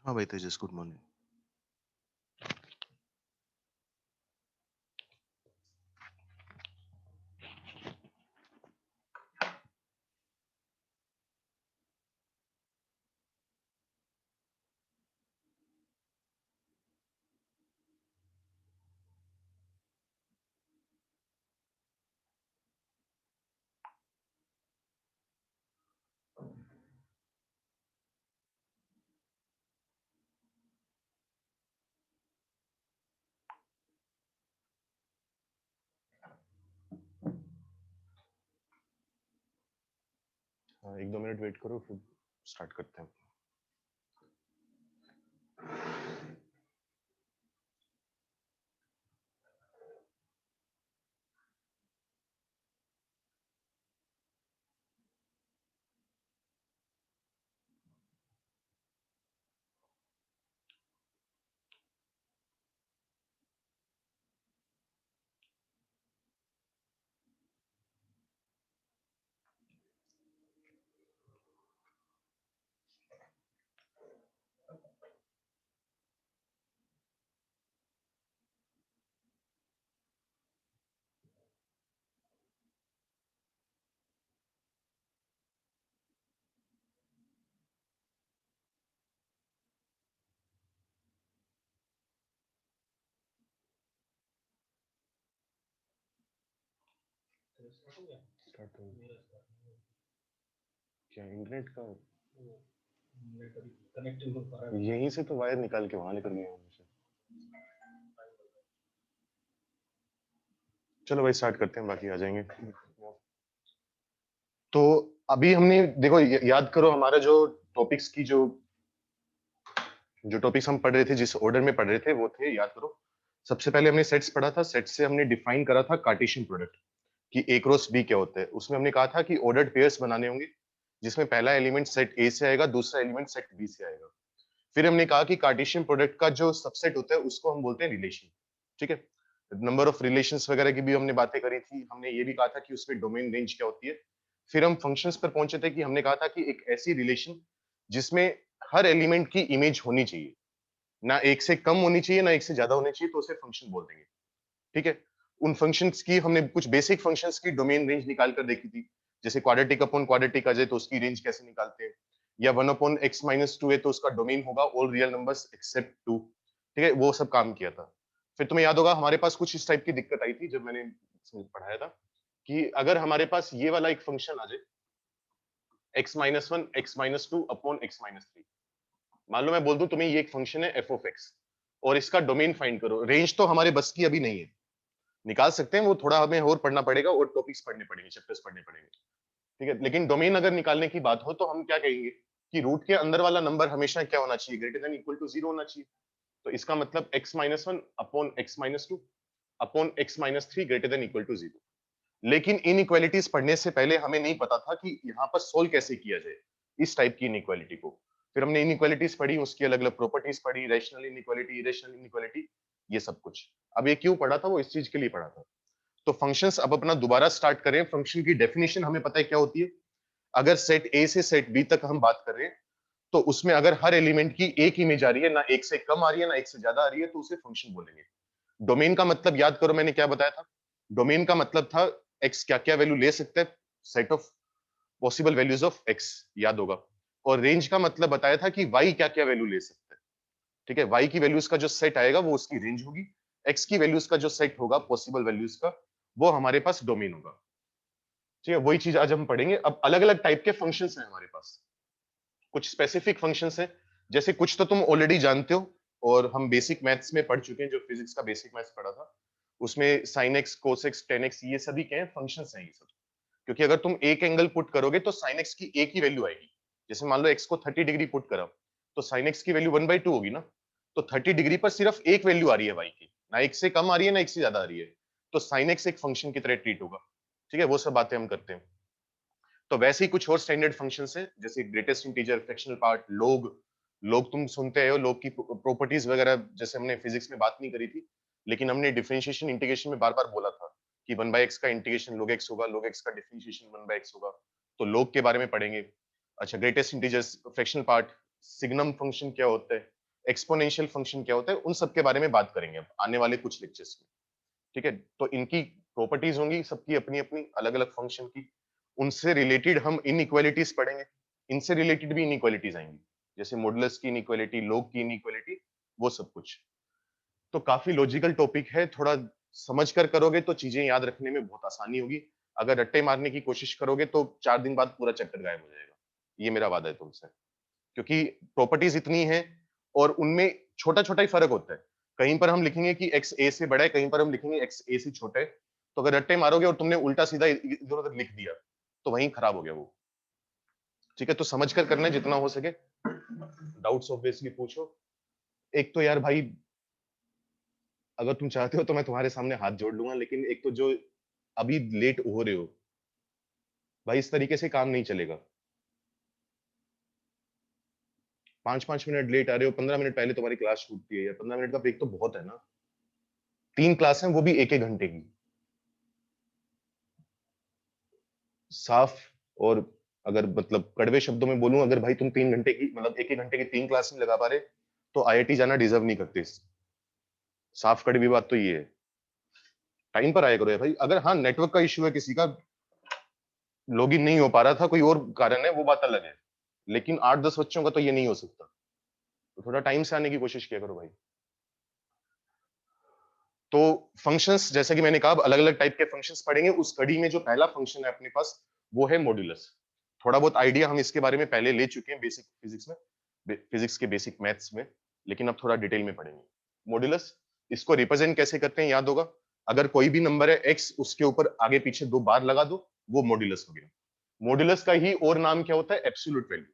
हाँ भाई तेजस, good morning. हाँ, 1-2 मिनट वेट करो, फिर स्टार्ट करते हैं। स्टार्ट हो गया। क्या इंटरनेट का कनेक्टिंग हो पा रहा है? यहीं से तो वायर निकाल के वहां लेकर गए हैं मुझे। चलो भाई स्टार्ट करते हैं, बाकी आ जाएंगे। तो अभी हमने देखो, याद करो हमारा जो टॉपिक्स की जो जो टॉपिक्स हम पढ़ रहे थे, जिस ऑर्डर में पढ़ रहे थे वो थे, याद करो। सबसे पहले हमने सेट्स पढ़ा था। सेट से हमने डिफाइन करा था कार्टेशियन प्रोडक्ट कि ए क्रॉस बी क्या होता है। उसमें हमने कहा था कि ऑर्डर्ड पेयर्स बनाने होंगे, जिसमें पहला एलिमेंट सेट ए से आएगा, दूसरा एलिमेंट सेट बी से आएगा। फिर हमने कहा कि कार्टेशियन प्रोडक्ट का जो सबसेट होता है उसको हम बोलते हैं रिलेशन। ठीक है, नंबर ऑफ रिलेशंस वगैरह की भी हमने बातें करी थी। हमने ये भी कहा था कि उसमें डोमेन रेंज क्या होती है। फिर हम फंक्शंस पर पहुंचे थे कि हमने कहा था कि एक ऐसी रिलेशन जिसमें हर एलिमेंट की इमेज होनी चाहिए, ना एक से कम होनी चाहिए ना एक से ज्यादा होनी चाहिए, तो उसे फंक्शन बोल देंगे। ठीक है, उन फंक्शंस की हमने कुछ बेसिक फंक्शंस की डोमेन रेंज निकाल कर देखी थी। जैसे क्वाड्रेटिक अपॉन क्वाड्रेटिक आ जाए तो उसकी रेंज कैसे निकालते हैं, या 1/x-2 है तो उसका डोमेन होगा ऑल रियल नंबर्स एक्सेप्ट 2। ठीक है, वो सब काम किया था। फिर तुम्हें याद होगा हमारे पास कुछ इस टाइप की दिक्कत आई थी जब मैंने इसमें पढ़ाया था कि अगर हमारे पास ये वाला एक फंक्शन आ जाए, x-1 x-2 अपॉन x-3। मान लो मैं बोल दूं तुम्हें ये एक फंक्शन है एफ ऑफ एक्स, और इसका डोमेन फाइंड करो। रेंज तो हमारे बस की अभी नहीं है, निकाल सकते हैं, वो थोड़ा हमें और पढ़ना पड़ेगा और टॉपिक्स पढ़ने पड़ेंगे, चैप्टर्स पढ़ने पड़ेंगे। ठीक है, लेकिन डोमेन अगर निकालने की बात हो तो हम क्या कहेंगे कि रूट के अंदर वाला नंबर हमेशा क्या होना चाहिए, ग्रेटर देन इक्वल टू 0 होना चाहिए। तो इसका मतलब x-1 upon x-2 upon x-3 greater than equal to 0। लेकिन इनइक्वालिटीज पढ़ने से पहले हमें नहीं पता था कि यहाँ पर सोल्व कैसे किया जाए इस टाइप की इनइक्वालिटी को। फिर हमने इनइक्वालिटीज पढ़ी, उसकी अलग अलग प्रॉपर्टीज पढ़ी, रैशनल इनइक्वालिटी, इरेशनल इनइक्वालिटी, ये सब कुछ। अब ये क्यों पढ़ा था, वो इस चीज के लिए पढ़ा था। तो फंक्शंस अब अपना दोबारा स्टार्ट करें। फंक्शन की डेफिनेशन हमें पता है क्या होती है। अगर सेट ए से सेट बी तक हम बात कर रहे हैं तो उसमें अगर हर एलिमेंट की एक इमेज आ रही है, ना एक से कम आ रही है ना एक से ज्यादा आ रही है, तो उसे फंक्शन बोलेंगे। डोमेन का मतलब याद करो मैंने क्या बताया था। डोमेन का मतलब था एक्स क्या क्या वैल्यू ले सकता है, set of possible values of x, याद होगा। और रेंज का मतलब बताया था कि वाई क्या क्या वैल्यू ले सकता है। ठीक है, वाई की वैल्यूज का जो सेट आएगा वो उसकी रेंज होगी, एक्स की वैल्यूज का जो सेट होगा पॉसिबल वैल्यूज का, वो हमारे पास डोमेन होगा। ठीक है, वही चीज आज हम पढ़ेंगे। अब अलग अलग टाइप के फंक्शंस हैं हमारे पास, कुछ स्पेसिफिक फंक्शंस हैं, जैसे कुछ तो तुम ऑलरेडी जानते हो और हम बेसिक मैथ्स में पढ़ चुके हैं, जो फिजिक्स का बेसिक मैथ्स पढ़ा था उसमें sine x cos x ten x ये सभी क्या है, फंक्शंस हैं ये सब। क्योंकि अगर तुम एक एंगल पुट करोगे तो साइन एक्स की एक ही वैल्यू आएगी। जैसे मान लो एक्स को 30 डिग्री पुट करा तो साइन एक्स की वैल्यू 1/2 होगी ना। तो 30 डिग्री पर सिर्फ एक वैल्यू आ रही है वाई की, ना एक से कम आ रही है ना एक से ज्यादा आ रही है। तो साइन एक्स एक फंक्शन की तरह ट्रीट होगा। ठीक है, वो सब बातें हम करते हैं। तो वैसे ही कुछ और स्टैंडर्ड फंक्शंस हैं, जैसे ग्रेटेस्ट इंटीजर, फ्रैक्शनल पार्ट, लोग। लोग तुम सुनते हो, लोग की प्रॉपर्टीज वगैरह जैसे हमने फिजिक्स में बात नहीं करी थी, लेकिन हमने डिफरेंशिएशन इंटीग्रेशन में बार बार बोला था कि 1/x का इंटीग्रेशन log x होगा, log x का डिफरेंशिएशन 1/x होगा। तो लोग के बारे में पढ़ेंगे। अच्छा, greatest integers, fractional part, signum function क्या होता है, एक्सपोनेंशियल फंक्शन क्या होता है, उन सब के बारे में बात करेंगे अब आने वाले कुछ लेक्चर्स में। ठीक है, तो इनकी प्रॉपर्टीज होंगी सबकी अपनी अपनी, अलग अलग फंक्शन की। उनसे रिलेटेड हम इनइक्वालिटीज पढ़ेंगे, इनसे रिलेटेड भी इनइक्वालिटीज आएंगी, जैसे मॉडुलस की इनइक्वालिटी, लोग की इनइक्वालिटी, वो सब कुछ। तो काफी लॉजिकल टॉपिक है, थोड़ा समझ कर करोगे तो चीजें याद रखने में बहुत आसानी होगी। अगर रट्टे मारने की कोशिश करोगे तो 4 दिन बाद पूरा चैप्टर गायब हो जाएगा, ये मेरा वादा है तुमसे। क्योंकि प्रॉपर्टीज इतनी हैं और उनमें छोटा छोटा ही फर्क होता है। कहीं पर हम लिखेंगे कि एक्स ए से बड़ा है, कहीं पर हम लिखेंगे एक्स ए से छोटा है। तो अगर रट्टे मारोगे और तुमने उल्टा सीधा इधर उधर लिख दिया तो वहीं खराब हो गया वो। ठीक है, तो समझ कर करना है जितना हो सके। डाउट्स ऑब्वियसली पूछो। एक तो यार भाई, अगर तुम चाहते हो तो मैं तुम्हारे सामने हाथ जोड़ लूंगा, लेकिन एक तो जो अभी लेट हो रहे हो भाई, इस तरीके से काम नहीं चलेगा। 5-5 मिनट लेट आ रहे हो, 15 मिनट पहले तुम्हारी क्लास छूटती है यार, 15 मिनट का ब्रेक तो बहुत है ना। 3 क्लास हैं वो भी एक एक घंटे की। साफ और अगर मतलब कड़वे शब्दों में बोलूं, अगर भाई तुम 3 घंटे की मतलब एक एक घंटे की 3 क्लास नहीं लगा पा रहे तो आईआईटी जाना डिजर्व नहीं करते। साफ कड़वी बात तो ये है। टाइम पर आया करो यार भाई। अगर हाँ नेटवर्क का इश्यू है, किसी का लॉगिन नहीं हो पा रहा था, कोई और कारण है, वो बात अलग है। लेकिन 8-10 बच्चों का तो ये नहीं हो सकता। तो थोड़ा टाइम से आने की कोशिश किया करो भाई। तो फंक्शंस, जैसे कि मैंने कहा, अलग अलग टाइप के फंक्शंस पढ़ेंगे। उस कड़ी में जो पहला फंक्शन है अपने पास वो है मॉड्यूलस। थोड़ा बहुत आइडिया हम इसके बारे में पहले ले चुके हैं बेसिक फिजिक्स में, फिजिक्स के बेसिक मैथ्स में, लेकिन अब थोड़ा डिटेल में पढ़ेंगे। मॉड्यूलस, इसको रिप्रेजेंट कैसे करते हैं याद होगा। अगर कोई भी नंबर है एक्स, उसके ऊपर आगे पीछे 2 बार लगा दो, वो मॉड्यूलस हो गया। मॉड्यूलस का ही और नाम क्या होता है, एब्सोल्यूट वैल्यू।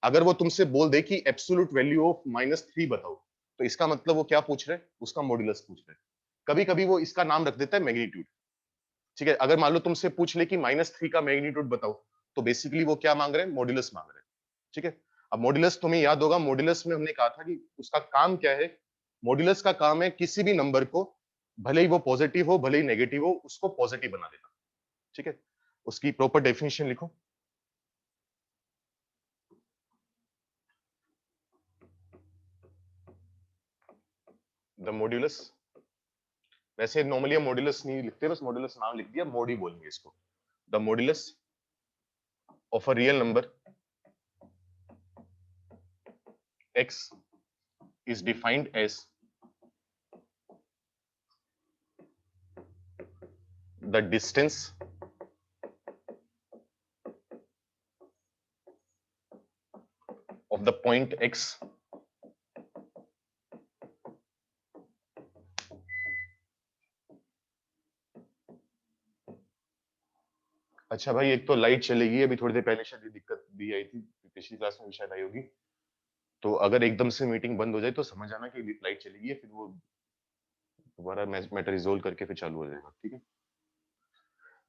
अगर वो तुमसे बोल दे कि एब्सोल्यूट वैल्यू ऑफ -3 बताओ, तो इसका मतलब वो क्या पूछ रहे हैं, उसका मॉड्यूलस पूछ रहे हैं। कभी कभी वो इसका नाम रख देता है मैग्नीट्यूड। ठीक है, अगर मान लो तुमसे पूछ ले कि -3 का मैग्नीट्यूड बताओ, तो बेसिकली वो क्या मांग रहे हैं, मॉड्यूलस मांग रहे हैं। ठीक है, अब मॉड्यूलस तुम्हें याद होगा, मॉड्यूलस में हमने कहा था कि उसका काम क्या है। मॉड्यूलस का काम है किसी भी नंबर को, भले ही वो पॉजिटिव हो भले ही नेगेटिव हो, उसको पॉजिटिव बना देना। ठीक है, उसकी प्रॉपर डेफिनेशन लिखो। द मॉड्यूलस, वैसे नॉर्मली हम मॉड्यूलस नहीं लिखते, बस मॉड्यूलस नाम लिख दिया, मोड ही बोलेंगे इसको। The modulus of a real number x is defined as the distance of the point x अच्छा भाई, एक तो लाइट चलेगी, अभी थोड़ी देर पहले शायद ये दिक्कत भी आई थी, पिछली क्लास में भी शायद आई होगी। तो अगर एकदम से मीटिंग बंद हो जाए तो समझ आना कि लाइट चलेगी है, फिर वो दोबारा मैटर रिजोल्व करके फिर चालू हो जाएगा। ठीक है,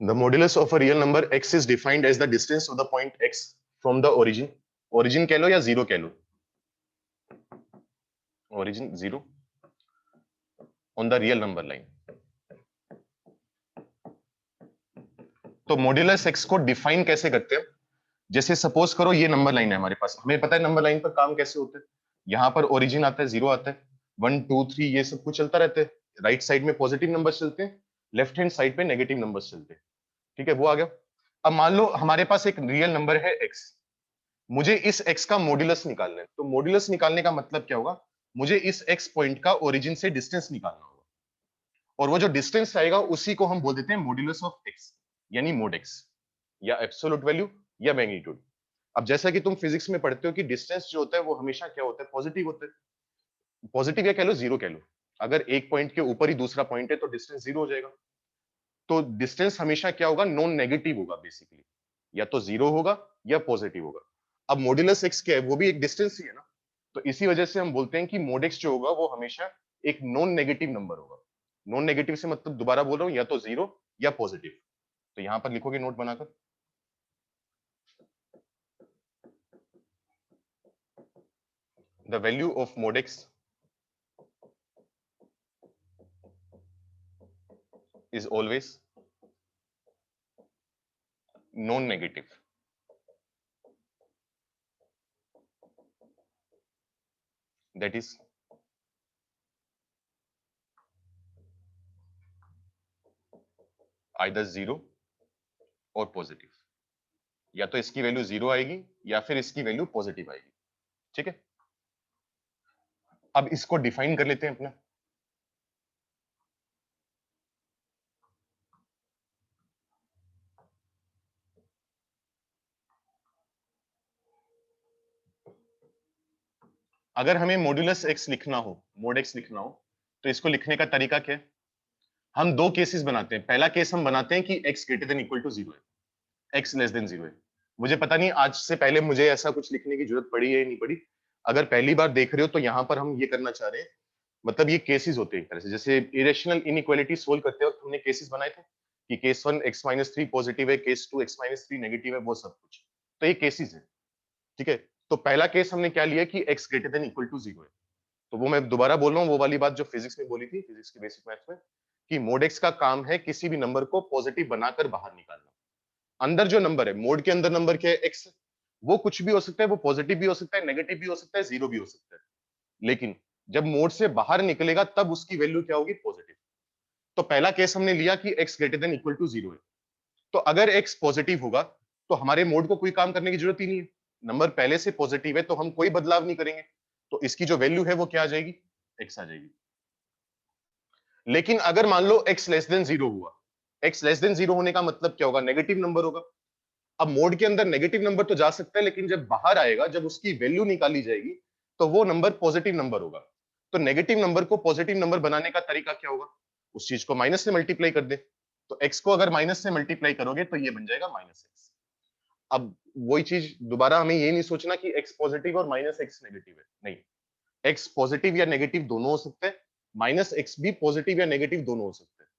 the modulus of a real number x is defined as the distance of the point x from the origin. Origin कह लो या जीरो कह लो, origin zero, on the real number line. तो मॉड्यूलस x को डिफाइन कैसे करते हैं, जैसे सपोज करो ये नंबर लाइन है हमारे पास, हमें पता है नंबर लाइन पर काम कैसे होता है। यहाँ पर ओरिजिन आता है, 0 आता है, 1 2 3 ये सब कुछ चलता रहता है। राइट साइड में पॉजिटिव नंबर चलते हैं, लेफ्ट हैंड साइड पे नेगेटिव नंबर चलते हैं। ठीक है, वो आ गया। अब मान लो हमारे पास एक रियल नंबर है x, मुझे इस x का मॉड्यूलस निकालना है। तो मॉड्यूलस निकालने का मतलब क्या होगा, मुझे इस x पॉइंट का ओरिजिन से डिस्टेंस निकालना होगा, और वो जो डिस्टेंस आएगा उसी को हम बोल देते हैं मॉड्यूलस ऑफ x, यानी मोड x, या एब्सोल्यूट वैल्यू, या मैग्नीट्यूड। अब जैसा कि तुम फिजिक्स में पढ़ते हो कि डिस्टेंस जो होता है वो हमेशा क्या होता है, पॉजिटिव होता है। पॉजिटिव या कह लो जीरो कह लो, अगर एक पॉइंट के ऊपर ही दूसरा पॉइंट है तो डिस्टेंस जीरो हो जाएगा। तो डिस्टेंस हमेशा क्या होगा, नॉन नेगेटिव होगा बेसिकली, या तो जीरो होगा या पॉजिटिव होगा। अब मॉड्यूलस एक्स क्या है, वो भी एक डिस्टेंस ही है ना। तो इसी वजह से हम बोलते हैं कि मोड एक्स जो होगा वो हमेशा एक नॉन नेगेटिव नंबर होगा। नॉन नेगेटिव से मतलब दोबारा बोल रहा हूं, या तो जीरो या पॉजिटिव। तो यहां पर लिखोगे नोट बनाकर, the value of mode x is always non negative, that is either zero और पॉजिटिव, या तो इसकी वैल्यू जीरो आएगी या फिर इसकी वैल्यू पॉजिटिव आएगी। ठीक है, अब इसको डिफाइन कर लेते हैं अपना। अगर हमें मॉड्यूलस एक्स लिखना हो, मोड एक्स लिखना हो, तो इसको लिखने का तरीका क्या है, हम दो केसेस बनाते हैं। पहला केस हम बनाते हैं कि x greater than equal to zero है, x लेस देन जीरो है। मुझे पता नहीं आज से पहले मुझे ऐसा कुछ लिखने की जरूरत पड़ी है या नहीं पड़ी। अगर पहली बार देख रहे हो तो यहाँ पर हम ये करना चाह रहे हैं, मतलब ये केसेस होते हैं एक तरह से, जैसे इरेशनल इनइक्वालिटी सोल्व करते वक्त हमने केसेस बनाए थे कि case one x minus three positive है, case two x minus three negative है, वो सब कुछ। तो ये केसेस है। ठीक है, तो पहला केस हमने क्या लिया कि x greater than equal to zero है। तो वो मैं दोबारा बोल रहा हूँ, वो वाली बात जो फिजिक्स में बोली थी, फिजिक्स की बेसिक मैथ्स में, कि मोड एक्स का काम है किसी भी नंबर को पॉजिटिव बनाकर बाहर निकालना। अंदर जो नंबर है, मोड के अंदर नंबर क्या है, एक्स, वो कुछ भी हो सकता है, वो पॉजिटिव भी हो सकता है, नेगेटिव भी हो सकता है, जीरो भी हो सकता है। लेकिन जब मोड से बाहर निकलेगा तब उसकी वैल्यू क्या होगी, पॉजिटिव। तो पहला केस हमने लिया कि x greater than equal to zero है। तो अगर एक्स पॉजिटिव होगा तो हमारे मोड को कोई काम करने की जरूरत ही नहीं है, नंबर पहले से पॉजिटिव है तो हम कोई बदलाव नहीं करेंगे। तो इसकी जो वैल्यू है वो क्या आ जाएगी, एक्स आ जाएगी। लेकिन अगर मान लो x लेस देन जीरो हुआ, x लेस देन जीरो होने का मतलब क्या होगा, नेगेटिव नंबर होगा। अब मोड के अंदर नेगेटिव नंबर तो जा सकता है, लेकिन जब बाहर आएगा, जब उसकी वैल्यू निकाली जाएगी, तो वो नंबर पॉजिटिव नंबर होगा। तो नेगेटिव नंबर को पॉजिटिव नंबर बनाने का तरीका क्या होगा, उस चीज को माइनस से मल्टीप्लाई कर दे। तो x को अगर माइनस से मल्टीप्लाई करोगे तो ये बन जाएगा माइनस एक्स। अब वही चीज दोबारा, हमें ये नहीं सोचना कि x पॉजिटिव और माइनस एक्स नेगेटिव है, नहीं, x पॉजिटिव या नेगेटिव दोनों हो सकते हैं, माइनस एक्स भी पॉजिटिव या नेगेटिव दोनों हो सकते हैं।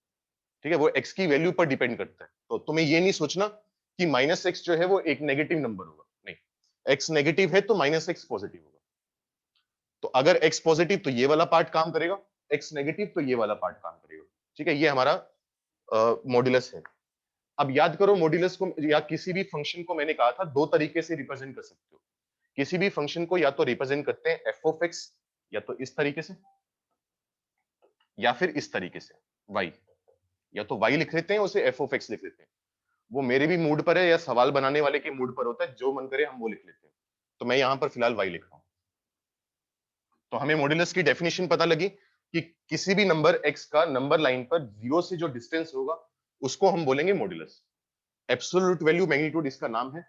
ठीक है, वो x की वैल्यू पर डिपेंड करता है। तो तुम्हें ये नहीं सोचना कि माइनस एक्स जो है वो एक नेगेटिव नंबर होगा, नहीं, x नेगेटिव है तो माइनस एक्स पॉजिटिव होगा। तो अगर x पॉजिटिव तो ये वाला पार्ट काम करेगा, x नेगेटिव तो ये वाला पार्ट काम करेगा। ठीक है, ये हमारा मॉड्यूलस है। अब याद करो, मॉड्यूलस को या किसी भी फंक्शन को मैंने कहा था दो तरीके से रिप्रेजेंट कर सकते हो। किसी भी फंक्शन को या तो रिप्रेजेंट करते हैं एफ ऑफ एक्स, या तो इस तरीके से, या फिर इस तरीके से y, या तो y लिख लेते हैं उसे एफ ऑफ एक्स लिख लेते हैं। वो मेरे भी मूड पर है या सवाल बनाने वाले के मूड पर होता है, जो मन करे हम वो लिख लेते हैं। तो मैं यहां पर फिलहाल y लिख रहा हूं। तो हमें मॉड्यूलस की डेफिनेशन पता लगी कि किसी भी नंबर x का नंबर लाइन पर जीरो से जो डिस्टेंस होगा उसको हम बोलेंगे मॉड्यूलस। एब्सोल्यूट वैल्यू मैग्नीट्यूड इसका नाम है,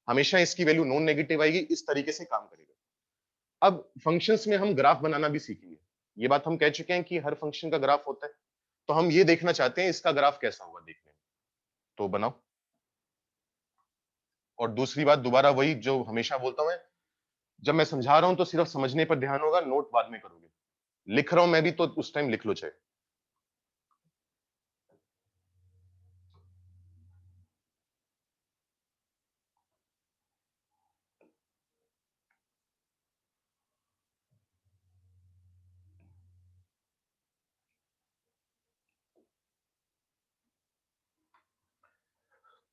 हमेशा इसकी वैल्यू नॉन नेगेटिव आएगी, इस तरीके से काम करेगा। अब फंक्शंस में हम ग्राफ बनाना भी सीखेंगे। ये बात हम कह चुके हैं कि हर फंक्शन का ग्राफ होता है, तो हम ये देखना चाहते हैं इसका ग्राफ कैसा होगा देखने में। तो बनाओ। और दूसरी बात, दोबारा वही जो हमेशा बोलता हूं मैं, जब मैं समझा रहा हूं तो सिर्फ समझने पर ध्यान होगा, नोट बाद में करोगे। लिख रहा हूं मैं भी तो उस टाइम लिख लो चाहे।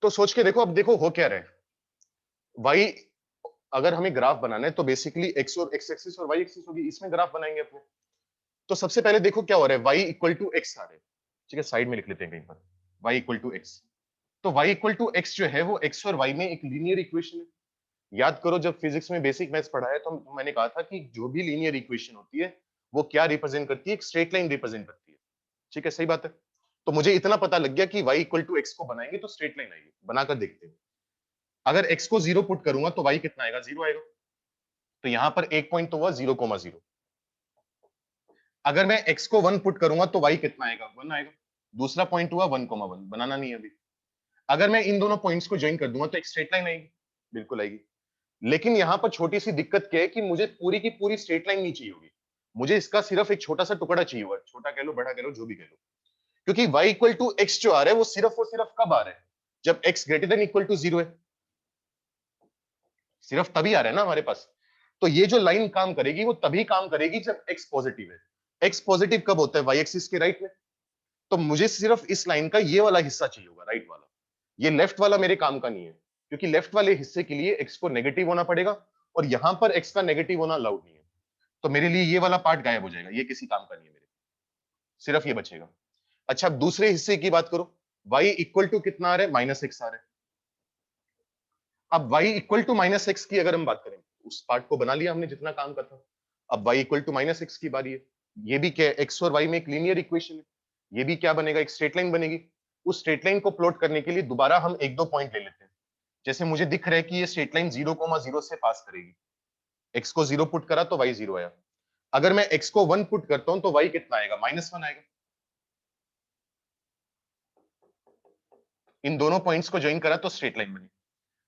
तो सोच के देखो, अब देखो हो क्या रहा है। y अगर हमें ग्राफ बनाना है तो बेसिकली x और x एक्सिस और y एक्सिस होगी, इसमें ग्राफ बनाएंगे अपने। तो सबसे पहले देखो क्या हो रहा है, y इक्वल टू x आ रहा है, ठीक है, साइड में लिख लेते हैं कहीं पर, y इक्वल टू x। तो y इक्वल टू x जो है वो x और y में एक लीनियर इक्वेशन है। याद करो जब फिजिक्स में बेसिक मैथ्स पढ़ा है तो मैंने कहा था कि जो भी लीनियर इक्वेशन होती है वो क्या रिप्रेजेंट करती है, एक स्ट्रेट लाइन रिप्रेजेंट करती है, ठीक है, सही बात है। तो मुझे इतना पता लग गया कि y इक्वल टू x को बनाएंगे तो स्ट्रेट लाइन आएगी, बनाकर देखते हैं। अगर x को 0 पुट करूंगा तो y कितना आएगा, 0 आएगा। तो यहां पर एक पॉइंट तो हुआ 0,0। अगर मैं x को 1 पुट करूंगा तो y कितना आएगा, 1 आएगा। दूसरा पॉइंट हुआ 1,1, बनाना नहीं है अभी। अगर मैं इन दोनों पॉइंट्स को ज्वाइन कर दूंगा तो एक स्ट्रेट लाइन आएगी, बिल्कुल आएगी। लेकिन यहां पर छोटी सी दिक्कत क्या है कि मुझे पूरी की पूरी स्ट्रेट लाइन नहीं चाहिए होगी, मुझे इसका सिर्फ एक छोटा सा टुकड़ा चाहिए होगा, छोटा कह लो बड़ा कह लो जो भी कह लो। क्योंकि y इक्वल टू एक्स जो आ रहा है वो सिर्फ कब आ रहा है, जब x greater than equal to 0 है, सिर्फ तभी आ रहा है ना हमारे पास। तो ये जो लाइन काम करेगी वो तभी काम करेगी जब x पॉजिटिव है। x पॉजिटिव कब होता है, y एक्सिस के राइट में। तो मुझे सिर्फ इस लाइन का ये वाला हिस्सा चाहिए होगा, राइट वाला। ये लेफ्ट वाला मेरे काम का नहीं है, क्योंकि लेफ्ट वाले हिस्से के लिए x को नेगेटिव होना पड़ेगा और यहां पर x का नेगेटिव होना अलाउड नहीं है। तो मेरे लिए ये वाला पार्ट गायब हो जाएगा, ये किसी काम का नहीं है मेरे, सिर्फ ये बचेगा। अच्छा अब दूसरे हिस्से की बात करो, y इक्वल टू कितना आ रहा है, -x आ रहा है। अब y इक्वल टू -x की अगर हम बात करें, उस पार्ट को बना लिया हमने जितना काम का था। अब y इक्वल टू -x की बारी है। ये भी क्या है, x और y में एक लीनियर इक्वेशन है। ये भी क्या बनेगा, एक स्ट्रेट लाइन बनेगी। उस स्ट्रेट लाइन को प्लॉट करने के लिए दोबारा हम एक दो पॉइंट ले लेते हैं। जैसे मुझे दिख रहा है कि ये स्ट्रेट लाइन 0,0 से पास करेगी। x को 0 पुट करा तो y 0 आया। अगर मैं x को 1 पुट करता हूं तो y कितना आएगा, -1 आएगा। इन दोनों पॉइंट्स को ज्वाइन करा तो स्ट्रेट लाइन बनी।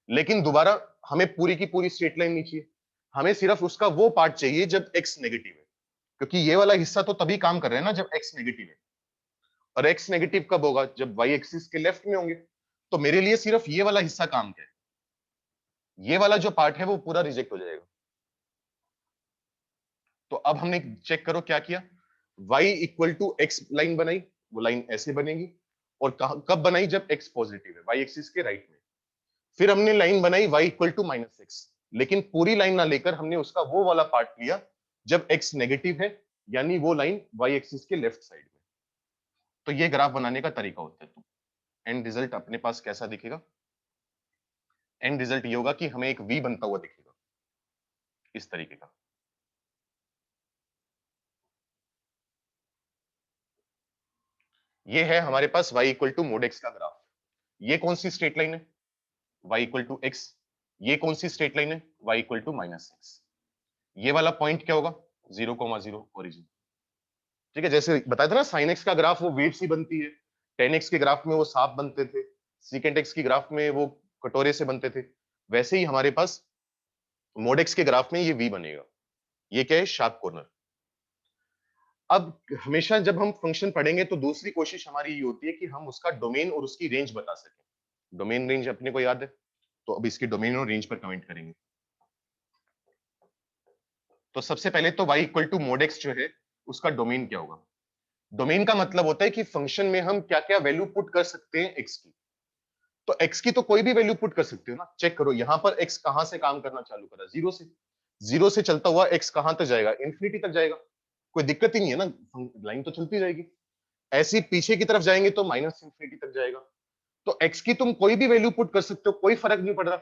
लेकिन दोबारा हमें पूरी की पूरी स्ट्रेट लाइन नहीं चाहिए, हमें सिर्फ उसका वो पार्ट चाहिए जब x नेगेटिव है। क्योंकि ये वाला हिस्सा तो तभी काम कर रहा है ना जब x नेगेटिव है, और x नेगेटिव कब होगा, जब y एक्सिस के लेफ्ट में होंगे। तो मेरे लिए सिर्फ ये वाला हिस्सा काम का है, ये वाला जो पार्ट है वो पूरा रिजेक्ट हो जाएगा। तो अब हमने चेक करो क्या किया, y equal to x line बनाई, वो लाइन ऐसे बनेगी। और कब बनाई, जब x पॉजिटिव है, y एक्सिस के राइट में। फिर हमने लाइन बनाई y इक्वल टू -x, लेकिन पूरी लाइन ना लेकर हमने उसका वो वाला पार्ट लिया जब x नेगेटिव है, यानी वो लाइन y एक्सिस के लेफ्ट साइड में। तो ये ग्राफ बनाने का तरीका होता है। तो एंड रिजल्ट अपने पास कैसा दिखेगा, एंड रिजल्ट ये होगा कि हमें एक V बनता हुआ दिखेगा, इस तरीके का। ये है हमारे पास y equal to mod x का ग्राफ। ये कौन सी स्ट्रेट लाइन है, y इक्वल टू x। ये कौन सी स्ट्रेट लाइन है, y इक्वल टू -x। ये वाला पॉइंट क्या होगा, 0,0 ओरिजिन। ठीक है, जैसे बताया था ना साइन एक्स का ग्राफ वो वेव सी बनती है, टेन एक्स के ग्राफ में वो सांप बनते थे, सीकेंट एक्स की ग्राफ में वो कटोरे से बनते थे। वैसे ही हमारे पास मोड एक्स के ग्राफ में ये वी बनेगा। ये क्या है, शार्प कॉर्नर। अब हमेशा जब हम फंक्शन पढ़ेंगे तो दूसरी कोशिश हमारी ये होती है कि हम उसका डोमेन और उसकी रेंज बता सकें। डोमेन रेंज अपने को याद है, तो अब इसके डोमेन और रेंज पर कमेंट करेंगे। तो सबसे पहले तो y equal to mod x जो है उसका डोमेन क्या होगा। डोमेन का मतलब होता है कि फंक्शन में हम क्या क्या वैल्यू पुट कर सकते हैं x की। तो x की तो कोई भी वैल्यू पुट कर सकते हो ना। चेक करो यहां पर x कहां से काम करना चालू करा, 0 से। 0 से चलता हुआ x कहां तक जाएगा, इंफिनिटी तक जाएगा। कोई दिक्कत ही नहीं है ना, लाइन तो चलती जाएगी। ऐसे ही पीछे की तरफ जाएंगे तो माइनस इंफिनिटी तक जाएगा। तो x की तुम कोई भी वैल्यू पुट कर सकते हो, कोई फर्क नहीं पड़ रहा।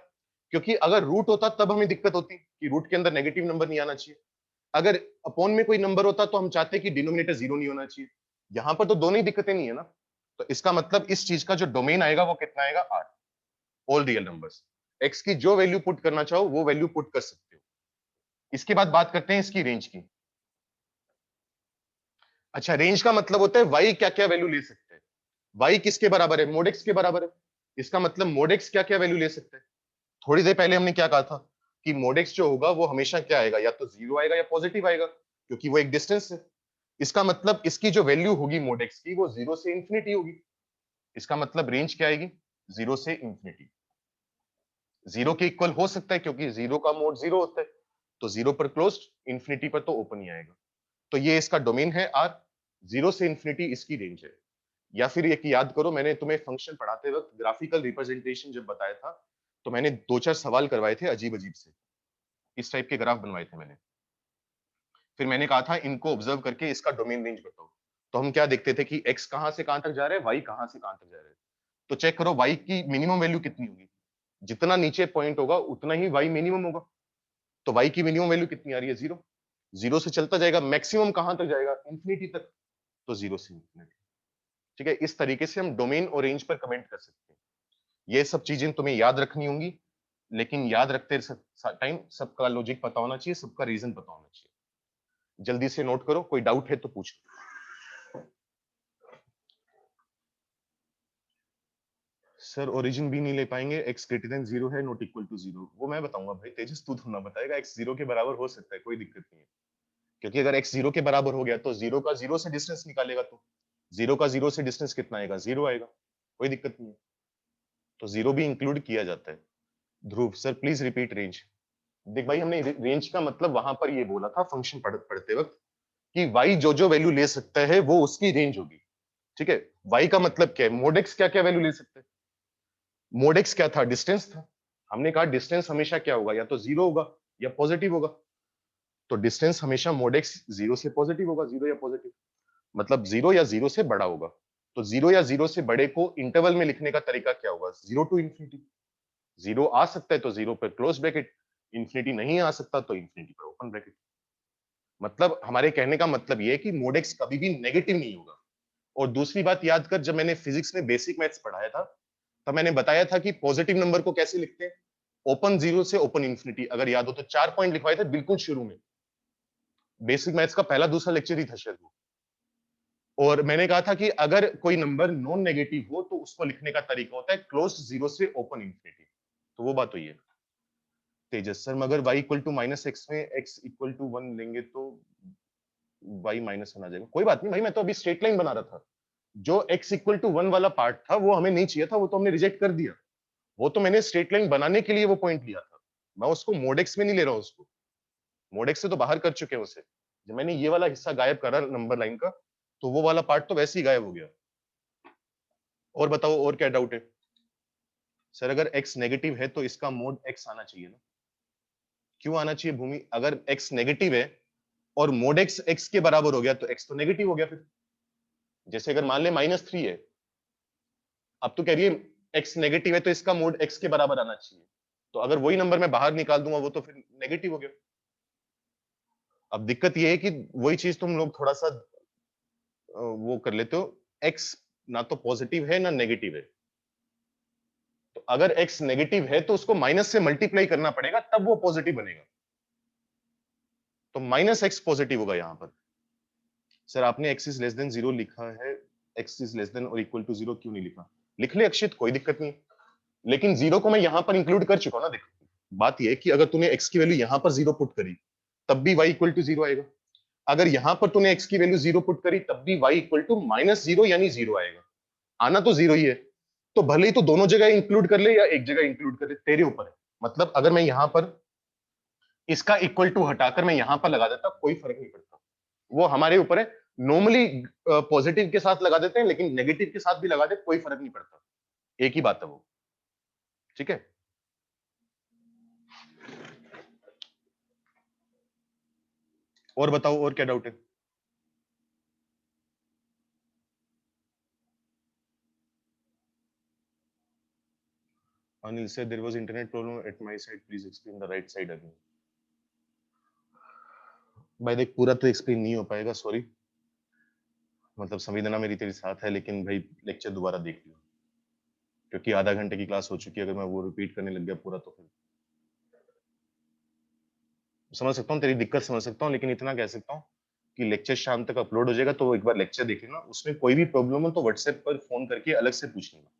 क्योंकि अगर रूट होता तब हमें दिक्कत होती कि रूट के अंदर नेगेटिव नंबर नहीं आना चाहिए। अगर अपॉन में कोई नंबर होता तो हम चाहते कि डिनोमिनेटर 0 नहीं होना चाहिए। यहां पर तो दोनों ही दिक्कतें नहीं है ना। तो इसका मतलब इस चीज का जो डोमेन आएगा वो कितना आएगा, 8। ऑल रियल नंबर्स, x की जो वैल्यू पुट करना चाहो वो वैल्यू पुट कर सकते हो। इसके बाद बात करते हैं इसकी रेंज की। अच्छा, रेंज का मतलब होता है y क्या क्या वैल्यू ले सकते हैं। y किसके बराबर है, मोड x के बराबर है। इसका मतलब मोड x क्या क्या वैल्यू ले सकते हैं। थोड़ी देर पहले हमने क्या कहा था कि मोड x जो होगा वो हमेशा क्या आएगा, या तो 0 आएगा या पॉजिटिव आएगा, क्योंकि वो एक डिस्टेंस है। इसका मतलब इसकी जो वैल्यू होगी मोड x की वो 0 से इंफिनिटी होगी। इसका मतलब रेंज क्या आएगी, 0 से इंफिनिटी। 0 के इक्वल हो सकता है क्योंकि 0 का मोड 0 होता है। तो 0 पर क्लोज्ड, इंफिनिटी पर तो ओपन ही आएगा। तो ये इसका डोमेन है r। 0 से इंफिनिटी इसकी रेंज है। या फिर एक याद करो, मैंने तुम्हें फंक्शन पढ़ाते वक्त ग्राफिकल रिप्रेजेंटेशन जब बताया था तो मैंने 2-4 सवाल करवाए थे अजीब-अजीब से। इस टाइप के ग्राफ बनवाए थे मैंने। फिर मैंने कहा था इनको ऑब्जर्व करके इसका डोमेन रेंज बताओ। तो हम क्या देखते थे कि x कहाँ से कहाँ तक जा रहा है, y कहाँ से कहाँ तक जा रहा है। तो चेक करो y की मिनिमम वैल्यू कितनी होगी। जितना नीचे पॉइंट होगा उतना ही y मिनिमम होगा। तो y की मिनिमम वैल्यू कितनी आ रही है? 0। 0 से चलता जाएगा, मैक्सिमम कहाँ तक जाएगा? इंफिनिटी तक। तो 0 से इंफिनिटी। ठीक है, इस तरीके से हम डोमेन और रेंज पर कमेंट कर सकते हैं। ये सब चीजें तुम्हें याद रखनी होंगी, लेकिन याद रखते टाइम सबका लॉजिक पता होना चाहिए, सबका रीजन पता होना चाहिए। जल्दी से नोट करो, कोई डाउट है तो पूछो। सर ओरिजिन भी नहीं ले पाएंगे, x ग्रेटर देन 0 है, नॉट इक्वल टू 0। वो मैं बताऊंगा भाई, तेजस तू थोड़ा बताएगा। x 0 के बराबर हो सकता है, कोई दिक्कत नहीं है। क्योंकि अगर x 0 के बराबर हो गया तो 0 का 0 से डिस्टेंस निकालेगा, तो 0 का 0 से डिस्टेंस कितना आएगा? 0 आएगा, कोई दिक्कत नहीं है। तो 0 भी इंक्लूड किया जाता है। ध्रुव सर प्लीज रिपीट रेंज। देख भाई, हमने रेंज का मतलब वहां पर ये बोला था फंक्शन पढ़ते वक्त कि y जो जो वैल्यू ले सकता है वो उसकी रेंज होगी। ठीक है, y का मतलब क्या है? मोड x क्या क्या वैल्यू ले सकता है? मोड x क्या था? डिस्टेंस था। हमने कहा डिस्टेंस हमेशा क्या होगा? या तो 0 होगा या पॉजिटिव होगा। तो डिस्टेंस हमेशा मोड x 0 से पॉजिटिव होगा, 0 या पॉजिटिव, मतलब 0 या 0 से बड़ा होगा। तो 0 या 0 से बड़े को इंटरवल में लिखने का तरीका क्या होगा? 0 टू इंफिनिटी। 0 आ सकता है तो 0 पर क्लोज ब्रैकेट, इंफिनिटी नहीं आ सकता तो इंफिनिटी पर ओपन ब्रैकेट। मतलब हमारे कहने का मतलब ये है कि मोड x कभी भी नेगेटिव नहीं होगा। और दूसरी बात याद कर, जब मैंने फिजिक्स में बेसिक मैथ्स पढ़ाया था, तब मैंने बताया था कि पॉजिटिव नंबर को कैसे लिखते हैं। ओपन 0 से ओपन इंफिनिटी। अगर याद हो तो 4 पॉइंट लिखवाए थे बिल्कुल शुरू में, बेसिक मैथ्स का पहला दूसरा लेक्चर ही था शायद वो। और मैंने कहा था कि अगर कोई नंबर नॉन नेगेटिव हो तो उसको लिखने का तरीका होता है क्लोज 0 से ओपन इंफिनिटी। तो वो बात हुई है। तेजस सर मगर y equal to minus x में x इक्वल टू 1 लेंगे तो y माइनस 1 आ जाएगा। कोई बात नहीं भाई, मैं तो अभी स्ट्रेट लाइन बना रहा था। जो x इक्वल टू 1 वाला पार्ट था वो हमें नहीं चाहिए था, वो तो हमने रिजेक्ट कर दिया। वो तो मैंने स्ट्रेट लाइन बनाने के लिए वो पॉइंट लिया था। मैं उसको मोड एक्स में नहीं ले रहा हूँ। उसको मोड एक्स से तो बाहर कर चुके हैं उसे। जब मैंने ये वाला हिस्सा गायब करा नंबर लाइन का, तो वो वाला पार्ट तो वैसे ही गायब हो गया। और बताओ और क्या डाउट है? सर अगर x नेगेटिव है तो इसका मोड x आना चाहिए ना। क्यों आना चाहिए भूमि? अगर x नेगेटिव है और मोड x x के बराबर हो गया तो x तो नेगेटिव हो गया फिर। जैसे अगर मान ले -3 है, अब तो कह रही है x नेगेटिव है तो इसका मोड x के बराबर आना चाहिए। तो अगर वही नंबर मैं बाहर निकाल दूंगा वो तो फिर नेगेटिव हो गया। अब दिक्कत ये है कि वही चीज तुम लोग थोड़ा सा वो कर लेते हो। x ना तो पॉजिटिव है ना नेगेटिव है। तो अगर x नेगेटिव है तो उसको माइनस से मल्टीप्लाई करना पड़ेगा, तब वो पॉजिटिव बनेगा। तो -x पॉजिटिव होगा यहां पर। सर आपने x इज लेस देन 0 लिखा है, x इज लेस देन और इक्वल टू 0 क्यों नहीं लिखा? लिख ले अक्षित, कोई दिक्कत नहीं। लेकिन 0 को मैं यहां पर इंक्लूड कर चुका हूं ना। देख, बात ये है कि अगर तूने x की वैल्यू यहां पर 0 पुट करी तब भी y इक्वल टू 0 आएगा। अगर यहां पर तूने x की वैल्यू 0 पुट करी तब भी y इक्वल टू -0 यानी 0 आएगा। आना तो 0 ही है। तो भले ही तो दोनों जगह इंक्लूड कर ले या एक जगह इंक्लूड कर ले, तेरे ऊपर है। मतलब अगर मैं यहां पर इसका इक्वल टू हटाकर मैं यहां पर लगा देता, कोई फर्क नहीं पड़ता। वो हमारे ऊपर है। नॉर्मली पॉजिटिव के साथ लगा देते हैं, लेकिन नेगेटिव के साथ भी लगा दे कोई फर्क नहीं पड़ता। एक ही बात है वो। ठीक है, और बताओ और क्या डाउट है? Anil said there was internet problem at my side. Please explain the right side again. भाई देख, पूरा तो एक्सप्लेन नहीं हो पाएगा, सॉरी। मतलब संवेदना मेरी तेरे साथ है, लेकिन भाई लेक्चर दोबारा देख लियो, क्योंकि आधा घंटे की क्लास हो चुकी है। अगर मैं वो रिपीट करने लग गया पूरा तो फिर समझ सकता हूँ तेरी दिक्कत, समझ सकता हूँ। लेकिन इतना कह सकता हूँ कि लेक्चर शाम तक अपलोड हो जाएगा, तो एक बार लेक्चर देख लेना। उसमें कोई भी प्रॉब्लम हो तो व्हाट्सएप पर फोन करके अलग से पूछ लेना।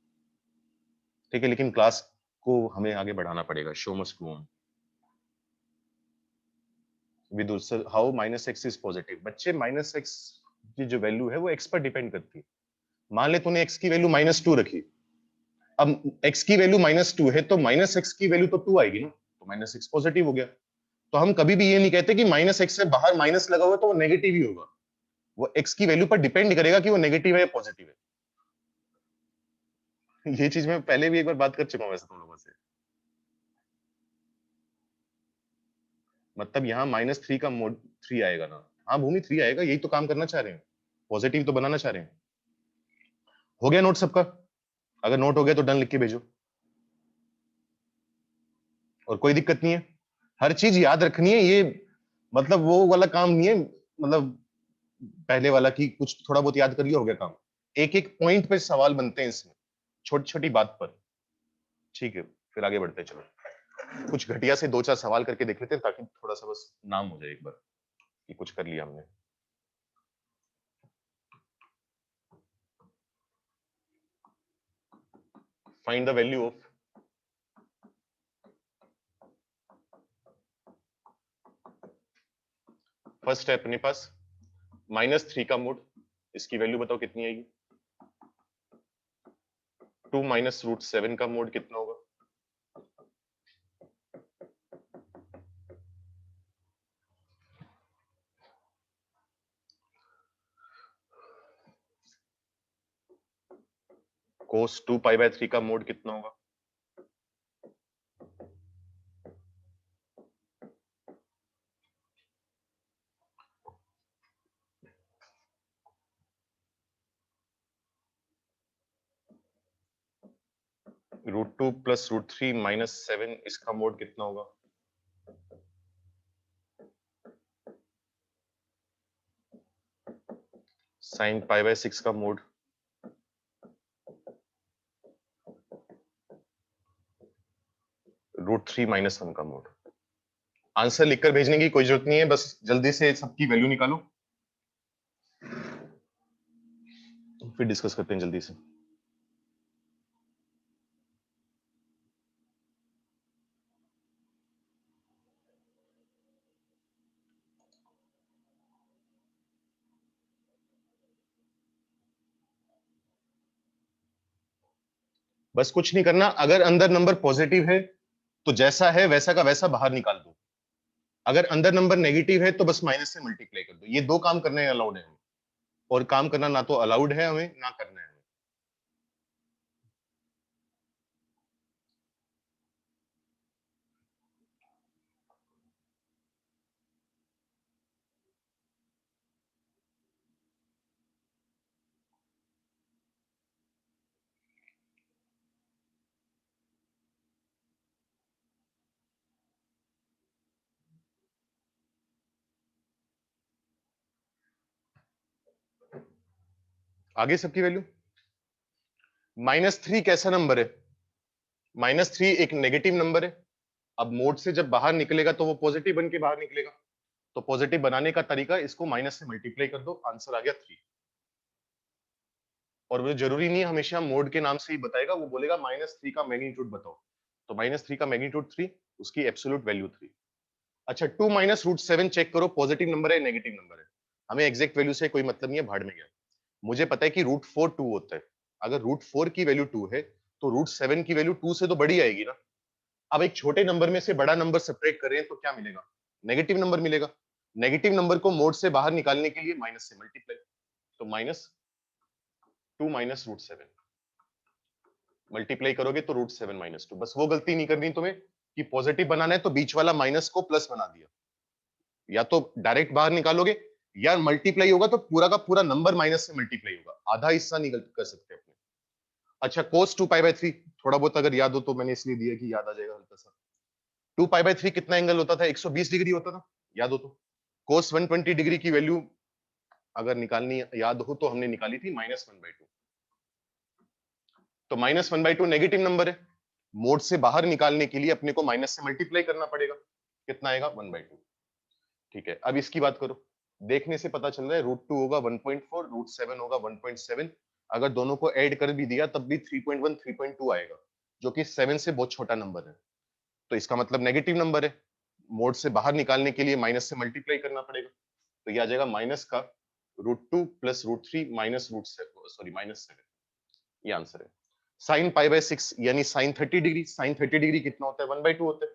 ठीक है, लेकिन क्लास को हमें आगे बढ़ाना पड़ेगा। Show must go on. Vidur sir how -x is positive? बच्चे -x की जो वैल्यू है वो x पर डिपेंड करती है। मान ले तूने x की वैल्यू -2 रखी। अब x की वैल्यू -2 है तो -x की वैल्यू तो 2 आएगी ना, तो -x पॉजिटिव हो गया। तो हम कभी भी ये नहीं कहते कि -x से बाहर माइनस लगा हुआ तो वो नेगेटिव ही होगा। वो x की वैल्यू पर डिपेंड करेगा कि वो नेगेटिव है या पॉजिटिव है। ये चीज मैं पहले भी एक बार बात कर चुका हूं वैसे तुम लोगों से। मतलब यहाँ -3 का मोड 3 आएगा ना। हाँ भूमि 3 आएगा, यही तो काम करना चाह रहे हैं, पॉजिटिव तो बनाना चाह रहे हैं। हो गया नोट सबका? अगर नोट हो गया तो डन लिख के भेजो। और कोई दिक्कत नहीं है, हर चीज याद रखनी है, ये मतलब वो वाला काम नहीं है, मतलब पहले वाला की कुछ थोड़ा बहुत याद कर लिया हो गया काम। एक एक पॉइंट पे सवाल बनते हैं इसमें, छोटी छोटी बात पर। ठीक है, फिर आगे बढ़ते हैं। चलो कुछ घटिया से 2-4 सवाल करके देख लेते हैं, ताकि थोड़ा सा बस नाम हो जाए एक बार कि कुछ कर लिया हमने। Find the value of first है अपने पास -3 का मोड, इसकी वैल्यू बताओ कितनी आएगी। 2 माइनस रूट 7 का मोड कितना होगा। कोस 2π/3 का मोड कितना होगा। √2 प्लस √3 -7 इसका मोड कितना होगा। sin π/6 का मोड √3 -1 का मोड। आंसर लिखकर भेजने की कोई जरूरत नहीं है, बस जल्दी से सबकी वैल्यू निकालो, फिर डिस्कस करते हैं जल्दी से। बस कुछ नहीं करना, अगर अंदर नंबर पॉजिटिव है तो जैसा है वैसा का वैसा बाहर निकाल दो, अगर अंदर नंबर नेगेटिव है तो बस माइनस से मल्टीप्लाई कर दो। ये दो काम करने अलाउड है हमें, और काम करना ना तो अलाउड है हमें, ना करना है हमें। आगे सबकी वैल्यू। -3 कैसा नंबर है। -3 एक नेगेटिव नंबर है। अब मोड से जब बाहर निकलेगा तो वो पॉजिटिव बन के बाहर निकलेगा, तो पॉजिटिव बनाने का तरीका, इसको माइनस से मल्टीप्लाई कर दो, आंसर आ गया 3। और वो जरूरी नहीं है हमेशा मोड के नाम से ही बताएगा, वो बोलेगा -3 का मैग्नीट्यूड बताओ, तो -3 का मैग्नीट्यूड 3, उसकी एब्सोल्यूट वैल्यू 3। अच्छा 2 माइनस रूट 7 चेक करो, पॉजिटिव नंबर है नेगेटिव नंबर है। हमें एग्जैक्ट वैल्यू से कोई मतलब नहीं है, भाड़ में गया। मुझे पता है कि √4 2 होता है, अगर √4 की वैल्यू 2 है तो √7 की वैल्यू 2 से तो बड़ी आएगी ना। अब एक छोटे नंबर में से बड़ा नंबर सेपरेट करें तो क्या मिलेगा, नेगेटिव नंबर मिलेगा। नेगेटिव नंबर को मोड से बाहर निकालने के लिए माइनस से मल्टीप्लाई, तो -2 माइनस √7 मल्टीप्लाई करोगे तो √7 -2। बस वो गलती नहीं करनी तुम्हें कि पॉजिटिव बनाना है तो बीच वाला माइनस को प्लस बना दिया, या तो डायरेक्ट बाहर निकालोगे, या मल्टीप्लाई होगा तो पूरा का पूरा नंबर माइनस से मल्टीप्लाई होगा, आधा हिस्सा नहीं कर सकते अपने। अच्छा cos 2π/3 थोड़ा बहुत अगर याद हो तो मैंने इसलिए दिया कि याद आ जाएगा हल्का सा। 2π/3 कितना एंगल होता था, 120 डिग्री होता था, याद हो तो। cos 120 डिग्री की वैल्यू अगर निकालनी याद हो तो हमने निकाली थी -1/2, तो -1/2 नेगेटिव नंबर है, मोड से बाहर निकालने के लिए अपने को माइनस से मल्टीप्लाई करना पड़ेगा, कितना आएगा 1/2। ठीक है, अब इसकी बात करो, देखने से पता चल रहा है √2 होगा 1.4, √7 होगा 1.7, अगर दोनों को ऐड कर भी दिया तब भी 3.1 3.2 आएगा, जो कि 7 से बहुत छोटा नंबर है, तो इसका मतलब नेगेटिव नंबर है, मोड से बाहर निकालने के लिए माइनस से मल्टीप्लाई करना पड़ेगा, तो ये आ जाएगा माइनस का √2 प्लस √3 माइनस -7, ये आंसर है। साइन π/6 यानी साइन 30 डिग्री, साइन 30 डिग्री कितना होता है 1/2 होता है,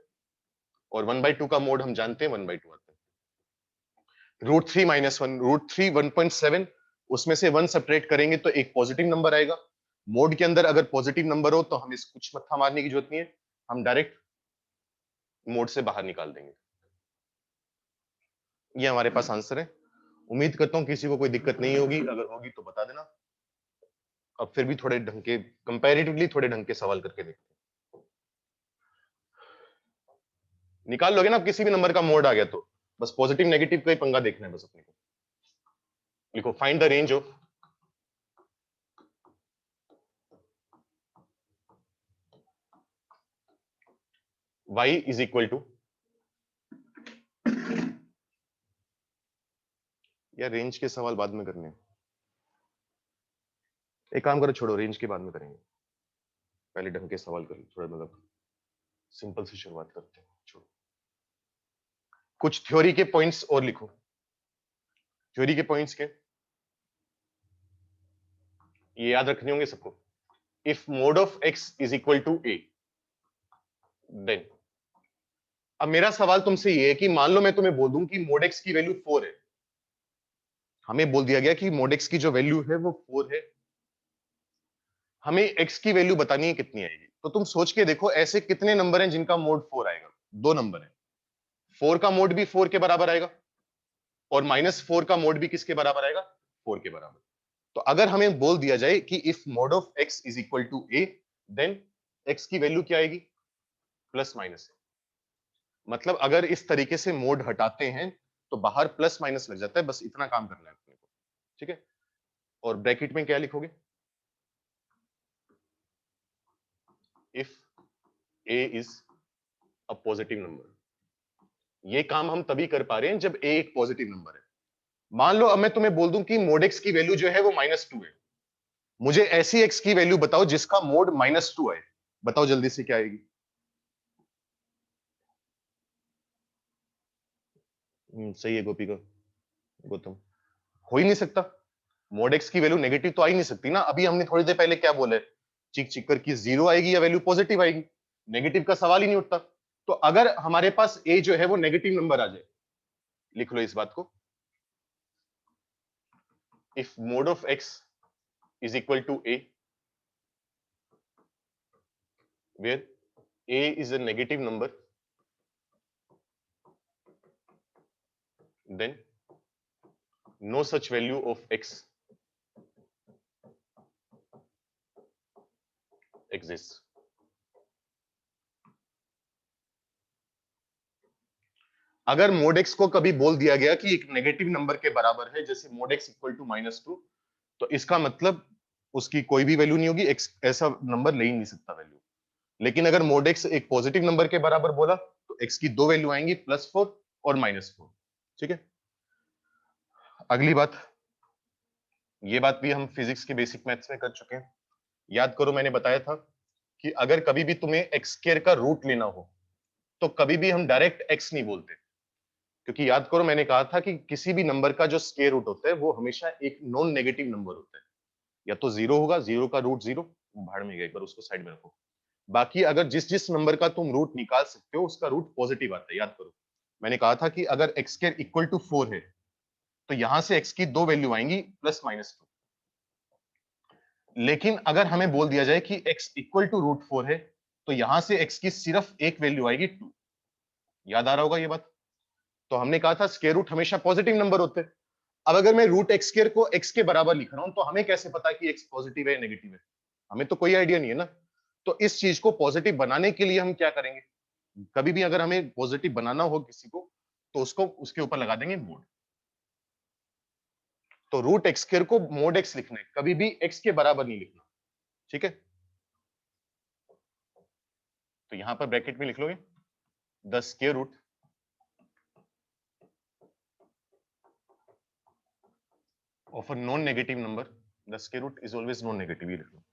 और 1/2 का मोड हम जानते हैं 1/2 आता है। √3 -1, √3 1.7, उसमें से 1 सब्ट्रैक्ट करेंगे तो एक पॉजिटिव नंबर आएगा। मोड के अंदर अगर पॉजिटिव नंबर हो तो हमें कुछ मत्था मारने की जरूरत नहीं है, हम डायरेक्ट मोड से बाहर निकाल देंगे। ये हमारे पास आंसर है। उम्मीद करता हूं किसी को कोई दिक्कत नहीं होगी, अगर होगी तो बता देना। अब फिर भी थोड़े ढंग के, कंपैरेटिवली थोड़े ढंग के सवाल करके देखते हैं। निकाल लोगे ना, अब किसी भी नंबर का मोड आ गया तो बस पॉजिटिव नेगेटिव का ही पंगा देखना है बस अपने को। लिखो find the range of y is equal to, या रेंज के सवाल बाद में करने हैं। एक काम करो, छोड़ो, रेंज के बाद में करेंगे, पहले ढंग के सवाल कर लो, थोड़ा मतलब सिंपल से शुरुआत करते हैं। छोड़ो, कुछ थ्योरी के पॉइंट्स और लिखो। थ्योरी के पॉइंट्स के ये याद रखने होंगे सबको। If mod of x is equal to a, then, अब मेरा सवाल तुमसे ये है कि मान लो मैं तुम्हें बोल दूं कि मोड x की वैल्यू 4 है। हमें बोल दिया गया कि मोड x की जो वैल्यू है वो 4 है, हमें x की वैल्यू बतानी है कितनी आएगी। तो तुम सोच के देखो ऐसे कितने नंबर हैं जिनका मोड 4 आएगा। दो नंबर है, 4 का मोड भी 4 के बराबर आएगा और -4 का मोड भी किसके बराबर आएगा, 4 के बराबर। तो अगर हमें बोल दिया जाए कि if mod of x is equal to a, then x की वैल्यू क्या आएगी, प्लस माइनस। मतलब अगर इस तरीके से मोड हटाते हैं तो बाहर प्लस माइनस लग जाता है, बस इतना काम करना है अपने को, ठीक है। और ब्रैकेट में क्या लिखोगे, if a is a positive number. ये काम हम तभी कर पा रहे हैं जब a एक पॉजिटिव नंबर है। मान लो अब मैं तुम्हें बोल दूं कि मोड x की वैल्यू जो है वो -2 है, मुझे ऐसी x की वैल्यू बताओ जिसका मोड -2 आए। बताओ जल्दी से क्या आएगी। सही है गोपी का, गौतम। हो ही नहीं सकता, मोड x की वैल्यू नेगेटिव तो आ ही नहीं सकती ना। अभी हमने थोड़ी देर पहले क्या बोला है, चीख चीख कर कि जीरो आएगी या वैल्यू पॉजिटिव आएगी, नेगेटिव का सवाल ही नहीं उठता। तो अगर हमारे पास a जो है वो नेगेटिव नंबर आ जाए, लिख लो इस बात को, if mod of x is equal to a, where a is a negative number, then no such value of x exists. अगर मोड x को कभी बोल दिया गया कि एक नेगेटिव नंबर के बराबर है, जैसे मोड x इक्वल टू -2, तो इसका मतलब उसकी कोई भी वैल्यू नहीं होगी, x ऐसा नंबर ले ही नहीं सकता वैल्यू। लेकिन अगर मोड x एक पॉजिटिव नंबर के बराबर बोला तो x की दो वैल्यू आएंगी, +4 और -4, ठीक है। अगली बात, ये बात भी हम फिजिक्स के बेसिक मैथ्स में कर चुके हैं। याद करो मैंने बताया था कि अगर कभी भी तुम्हें एक्स स्क्वायर का रूट लेना हो तो कभी भी हम डायरेक्ट x नहीं बोलते, क्योंकि याद करो मैंने कहा था कि किसी भी नंबर का जो स्क्वायर रूट होता है वो हमेशा एक नॉन नेगेटिव नंबर होता है। या तो जीरो होगा, जीरो का रूट जीरो, भाड़ में गया, एक बार उसको साइड में रखो। बाकी अगर जिस जिस नंबर का तुम रूट निकाल सकते हो उसका रूट पॉजिटिव आता है। याद करो मैंने कहा था कि अगर एक्स स्क्वायर इक्वल टू 4 है तो यहां से x की दो वैल्यू आएंगी, +-2। लेकिन अगर हमें बोल दिया जाए कि x इक्वल टू √4 है तो यहां से x की सिर्फ एक वैल्यू आएगी 2। याद आ रहा होगा ये बात। तो हमने कहा था स्क्वायर रूट हमेशा पॉजिटिव नंबर होते हैं। अब अगर मैं रूट एक्स स्क्वायर को x के बराबर लिख रहा हूं तो हमें कैसे पता कि x पॉजिटिव है या नेगेटिव है, हमें तो कोई आइडिया नहीं है ना। तो इस चीज को पॉजिटिव बनाने के लिए हम क्या करेंगे, कभी भी अगर हमें पॉजिटिव बनाना हो किसी को तो उसको उसके ऊपर लगा देंगे मोड। तो रूट एक्स स्क्वायर को मोड x लिखना है, कभी भी x के बराबर नहीं लिखना, ठीक है। तो यहां पर ब्रैकेट में लिख लोगे the square root of a non negative number, the square root is always non negative, ये लिख लो।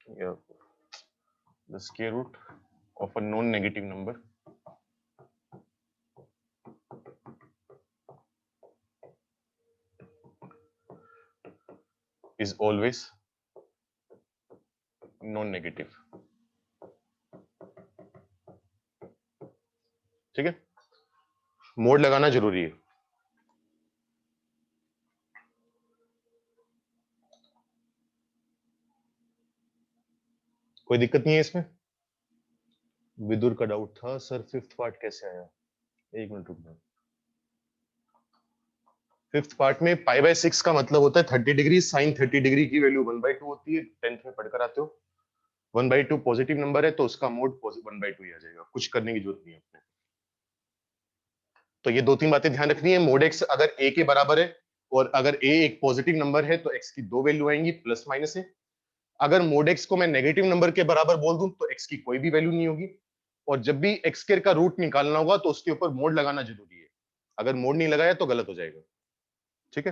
Yeah. The square root of a non-negative number is always non-negative, ठीक है। मोड लगाना जरूरी है। कोई दिक्कत नहीं है इसमें। विदुर का डाउट था सर फिफ्थ पार्ट कैसे आया, एक मिनट रुकना। फिफ्थ पार्ट में पाई बाय 6 का मतलब होता है 30 डिग्री, साइन 30 डिग्री की वैल्यू 1/2 होती है, 10th में पढ़कर आते हो। 1/2 पॉजिटिव नंबर है तो उसका मोड 1/2 ही आ जाएगा, कुछ करने की जरूरत नहीं है अपने। तो ये दो तीन बातें ध्यान रखनी है। मोड एक्स अगर ए के बराबर है और अगर ए एक पॉजिटिव नंबर है तो एक्स की दो वैल्यू आएंगी, प्लस माइनस है। अगर मोड एक्स को मैं नेगेटिव नंबर के बराबर बोल दूं तो एक्स की कोई भी वैल्यू नहीं होगी। और जब भी एक्स स्क्वायर का रूट निकालना होगा तो उसके ऊपर मोड लगाना जरूरी है। अगर मोड नहीं लगाया तो गलत हो जाएगा। ठीक है,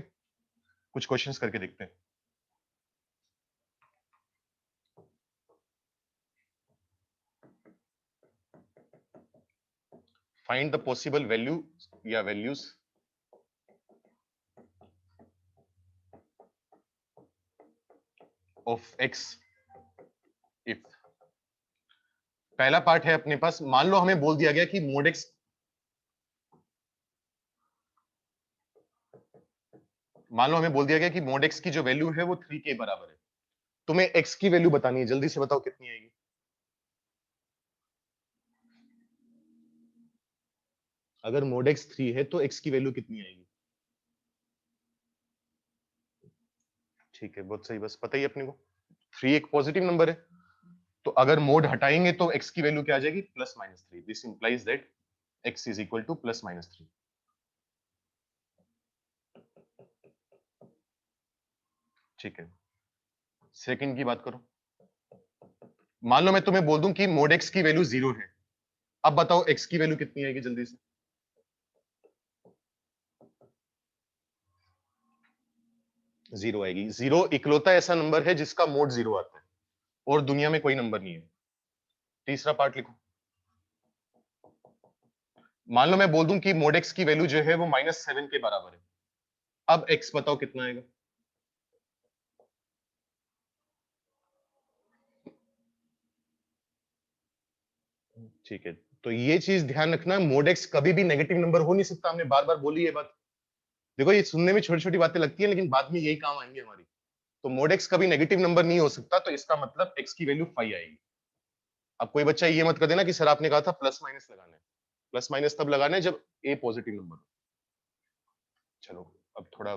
कुछ क्वेश्चंस करके देखते हैं। फाइंड द पॉसिबल वैल्यू या वैल्यूज ऑफ एक्स इफ। पहला पार्ट है अपने पास, मान लो हमें बोल दिया गया कि मोड एक्स, मान लो हमें बोल दिया गया कि मोड एक्स की जो वैल्यू है वो 3 के बराबर है। तुम्हें एक्स की वैल्यू बतानी है, जल्दी से बताओ कितनी आएगी। अगर मोड एक्स 3 है तो एक्स की वैल्यू कितनी आएगी? ठीक है, बहुत सही, बस पता ही अपने को 3 एक पॉजिटिव नंबर है, तो अगर मोड हटाएंगे तो एक्स की वैल्यू क्या आ जाएगी? +-3। This implies that x is equal to +-3। ठीक है, सेकंड की बात करो। मान लो मैं तुम्हें बोल दूं कि मोड एक्स की वैल्यू 0 है। अब बताओ एक्स की वैल्यू कितनी आएगी जल्दी से? 0 आएगी। 0 इकलौता ऐसा नंबर है जिसका मोड 0 आता है और दुनिया में कोई नंबर नहीं है। तीसरा पार्ट लिखो। मान लो मैं बोल दूं कि मोड एक्स की वैल्यू जो है वो -7 के बराबर है। अब एक्स बताओ कितना आएगा? ठीक है, तो ये चीज ध्यान रखना, मोड एक्स कभी भी नेगेटिव नंबर हो नहीं सकता। हमने बार बार बोली ये बात। देखो ये सुनने में छोटी छोटी बातें लगती है लेकिन बाद में यही काम आएंगी हमारी। तो मोड एक्स कभी नेगेटिव नंबर नहीं हो सकता, तो इसका मतलब एक्स की वैल्यू 5 आएगी। अब कोई बच्चा ये मत कर देना कि सर आपने कहा था प्लस माइनस लगाना है। प्लस माइनस तब लगाना है जब ए पॉजिटिव नंबर हो। चलो अब थोड़ा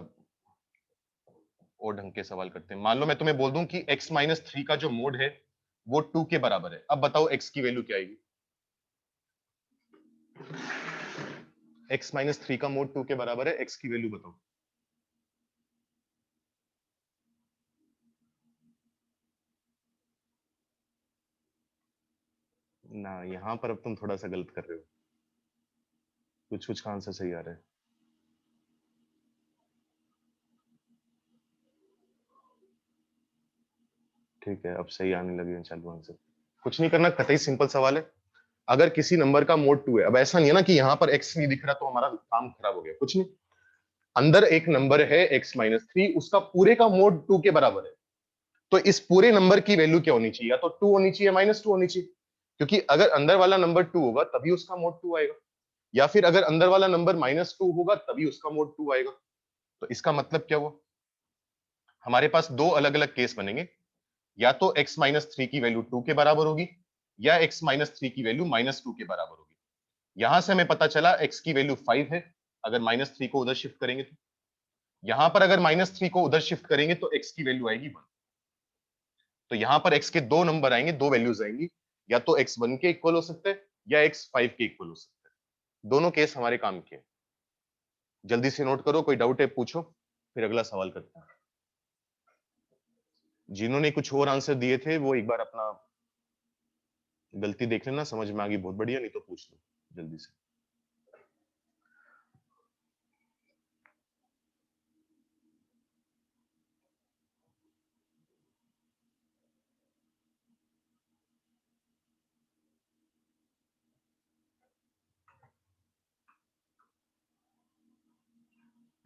और ढंग के सवाल करते हैं। मान लो मैं तुम्हें बोल दूं कि x-3 का जो मोड है वो 2 के बराबर है। अब बताओ x की वैल्यू क्या आएगी? x-3 का मोड 2 के बराबर है, x की वैल्यू बताओ। ना, यहां पर अब तुम थोड़ा सा गलत कर रहे हो। कुछ कुछ का आंसर सही आ रहा है। ठीक है, अब सही आने लगे हैं, चलो आंसर। कुछ नहीं करना, कतई सिंपल सवाल है। अगर किसी नंबर का मोड 2 है, अब ऐसा नहीं है ना कि यहाँ पर x नहीं दिख रहा तो हमारा काम खराब हो गया, कुछ नहीं। अंदर एक नंबर है x-3, उसका पूरे का मोड 2 के बराबर है। तो इस पूरे नंबर की वैल्यू क्या होनी चाहिए? या तो 2 होनी चाहिए, -2 होनी चाहिए। क्योंकि अगर अंदर वाला नंबर 2 होगा तभी उसका मोड 2 आएगा, या फिर अगर अंदर वाला नंबर -2 होगा तभी उसका मोड 2 आएगा। तो इसका मतलब क्या हुआ? हमारे पास दो अलग अलग केस बनेंगे। या तो x-3 की वैल्यू 2 के बराबर होगी, या x-3 की वैल्यू -2 के बराबर होगी। यहां से हमें पता चला x की वैल्यू 5 है, अगर -3 को उधर शिफ्ट करेंगे तो। यहां पर अगर -3 को उधर शिफ्ट करेंगे तो x की वैल्यू आएगी 1। तो यहां पर x के दो नंबर आएंगे, दो वैल्यूज आएंगी। या तो x 1 के इक्वल हो सकते हैं या x 5 के इक्वल हो सकते हैं। दोनों केस हमारे काम के हैं। जल्दी से नोट करो, कोई डाउट है पूछो, फिर अगला सवाल करते हैं। जिन्होंने कुछ और आंसर दिए थे वो एक बार अपना गलती देख लेना, समझ में आ गई बहुत बढ़िया, नहीं तो पूछ लो जल्दी से।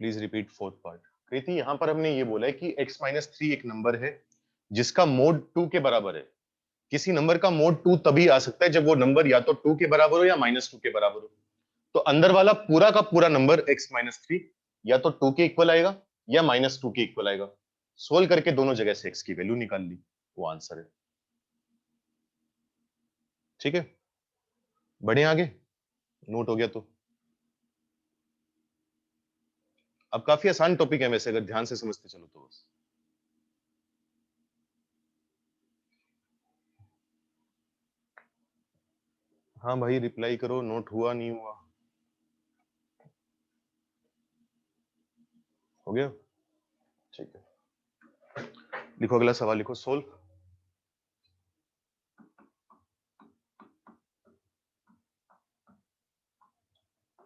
Please repeat fourth part. Kriti, यहाँ पर हमने ये बोला है कि x-3 एक नंबर है जिसका मोड 2 के बराबर है। किसी नंबर का मोड 2 तभी आ सकता है जब वो नंबर या तो 2 के बराबर हो या -2 के बराबर हो। तो अंदर वाला पूरा का पूरा नंबर x-3 या तो 2 के इक्वल आएगा या -2 के इक्वल आएगा। सोल्व करके दोनों जगह से x की वैल्यू निकाल ली, वो आंसर है। ठीक है, बढ़े आगे, नोट हो गया तो। अब काफी आसान टॉपिक है वैसे, अगर ध्यान से समझते चलो तो बस। हाँ भाई रिप्लाई करो, नोट हुआ नहीं हुआ? हो गया, ठीक है। लिखो अगला सवाल, लिखो सोल्व।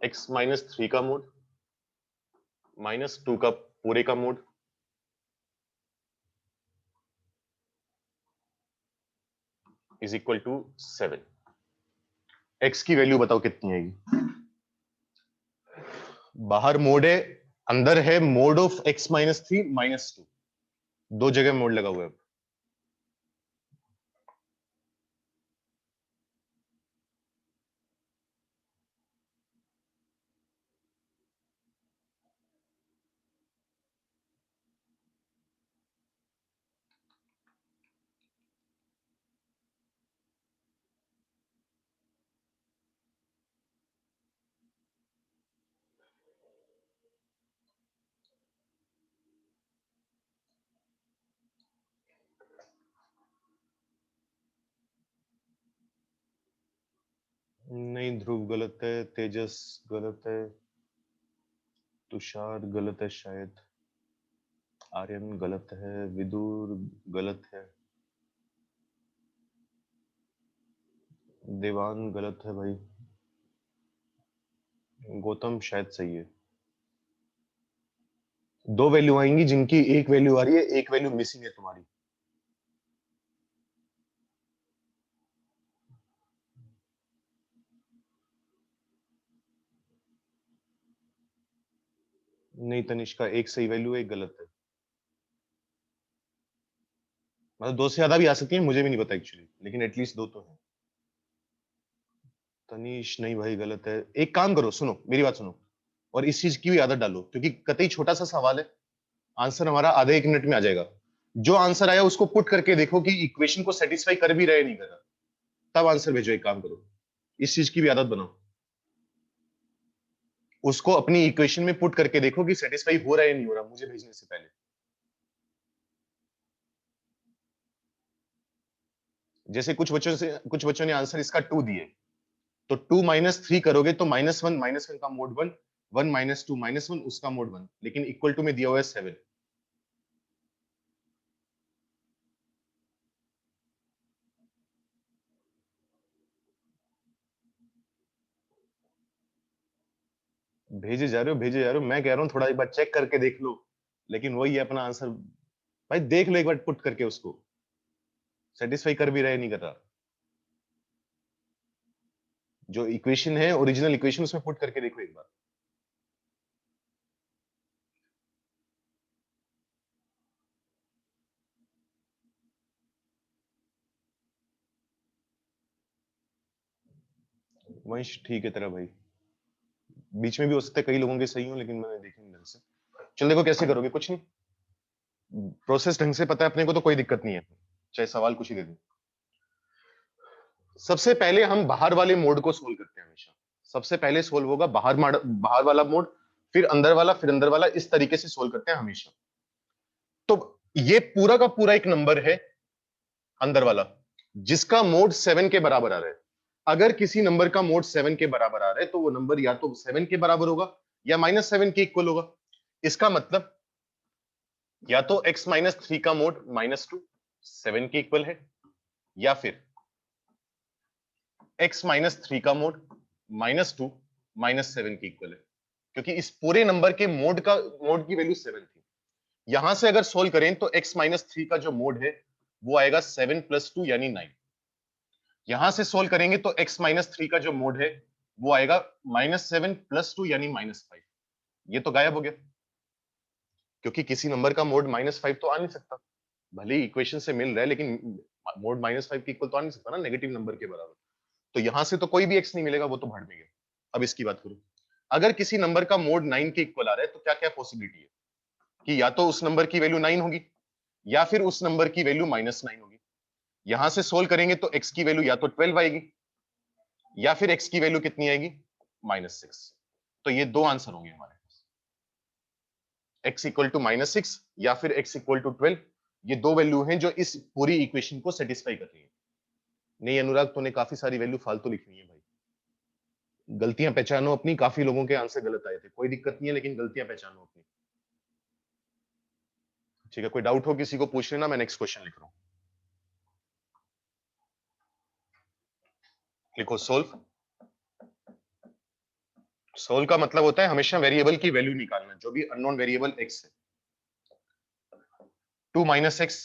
x माइनस 3 का मोड माइनस 2 का पूरे का mod is equal to 7। x की वैल्यू बताओ कितनी आएगी? बाहर मोड है, अंदर है mod of x minus 3 minus 2, दो जगह मोड लगा हुआ है। नहीं, ध्रुव गलत है, तेजस गलत है, तुषार गलत है शायद, आर्यन गलत है, विदुर गलत है, देवान गलत है भाई, गौतम शायद सही है। दो वैल्यू आएंगी जिनकी एक वैल्यू आ रही है, एक वैल्यू मिसिंग है तुम्हारी। नहीं तनिष्का, एक सही वैल्यू है, एक गलत है। मतलब दो से ज्यादा भी आ सकती है, मुझे भी नहीं पता एक्चुअली, लेकिन एटलीस्ट दो तो है। तनीश नहीं भाई, गलत है। एक काम करो, सुनो मेरी बात सुनो, और इस चीज की भी आदत डालो, क्योंकि कतई छोटा सा सवाल है, आंसर हमारा आधे एक मिनट में आ जाएगा। जो आंसर आया उसको पुट करके देखो कि इक्वेशन को सेटिस्फाई कर भी रहे नहीं कर रहा, तब आंसर भेजो। एक काम करो, इस चीज की भी आदत बनाओ, उसको अपनी इक्वेशन में पुट करके देखो कि सेटिस्फाई हो रहा है या नहीं हो रहा, मुझे भेजने से पहले। जैसे कुछ बच्चों ने आंसर इसका 2 दिए, तो 2 माइनस 3 करोगे तो माइनस वन का मोड 1, 1 माइनस 2 माइनस 1 उसका मोड 1, लेकिन इक्वल टू में दिया हुआ है 7। भेजे जा रहे हो, भेजे जा रहे हो, मैं कह रहा हूँ थोड़ा एक बार चेक करके देख लो, लेकिन वही है अपना आंसर। भाई देख लो एक बार पुट करके, उसको सेटिस्फाई कर भी रहे नहीं कर रहा, जो इक्वेशन है ओरिजिनल इक्वेशन उसमें पुट करके देखो एक बार। वंश ठीक है तेरा भाई, बीच में भी हो सकता है कई लोगों के सही हो, लेकिन मैंने देखे नहीं ढंग से। चल देखो कैसे करोगे, कुछ नहीं, प्रोसेस ढंग से पता है अपने को तो कोई दिक्कत नहीं है, चाहे सवाल कुछ ही दे दे। सबसे पहले हम बाहर वाले मोड को सोल्व करते हैं हमेशा। सबसे पहले सोल्व होगा बाहर वाला मोड, फिर अंदर वाला, फिर अंदर वाला, इस तरीके से सोल्व करते हैं हमेशा। तो ये पूरा का पूरा एक नंबर है अंदर वाला, जिसका मोड 7 के बराबर आ रहा है। अगर किसी नंबर का मोड 7 के बराबर आ रहा है तो वो नंबर या तो 7 के बराबर होगा या -7 के इक्वल होगा। इसका मतलब या तो x माइनस 3 का मोड -2 7 के इक्वल है, या फिर x माइनस 3 का मोड -2 -7 के इक्वल है, क्योंकि इस पूरे नंबर के मोड की वैल्यू 7 थी। यहां से अगर सोल्व करें तो x माइनस 3 का जो मोड है वो आएगा 7 प्लस 2 यानी 9। यहां से सोल्व करेंगे तो x माइनस 3 का जो मोड है वो आएगा -7 प्लस 2 यानी -5। ये तो गायब हो गया, क्योंकि किसी नंबर का मोड -5 तो आ नहीं सकता, भले ही इक्वेशन से मिल रहा है, लेकिन मोड -5 के इक्वल तो आ नहीं सकता ना, नेगेटिव नंबर के बराबर। तो यहां से तो कोई भी x नहीं मिलेगा, वो तो भाड़ में गया। अब इसकी बात करो, अगर किसी नंबर का मोड 9 के इक्वल आ रहा है तो क्या क्या पॉसिबिलिटी है कि या तो उस नंबर की वैल्यू 9 होगी, या फिर उस नंबर की वैल्यू -9 होगी। यहां से सोल्व करेंगे तो x की वैल्यू या तो 12 आएगी, या फिर x की वैल्यू कितनी आएगी -6। तो ये दो आंसर होंगे हमारे पास। x इक्वल टू -6 या फिर x इक्वल टू 12, ये दो वैल्यू हैं जो इस पूरी इक्वेशन को सेटिस्फाई कर रही है। नहीं अनुराग, तूने काफी सारी वैल्यू फालतू लिखनी है भाई। गलतियां पहचानो अपनी, काफी लोगों के आंसर गलत आए थे, कोई दिक्कत नहीं है, लेकिन गलतियां पहचानो अपनी। ठीक है, कोई डाउट हो किसी को पूछ लेना, मैं नेक्स्ट क्वेश्चन लिख रहा हूं। लिखो सोल्व। सोल्व का मतलब होता है हमेशा वेरिएबल की वैल्यू निकालना, जो भी अननोन वेरिएबल x है। 2 - x,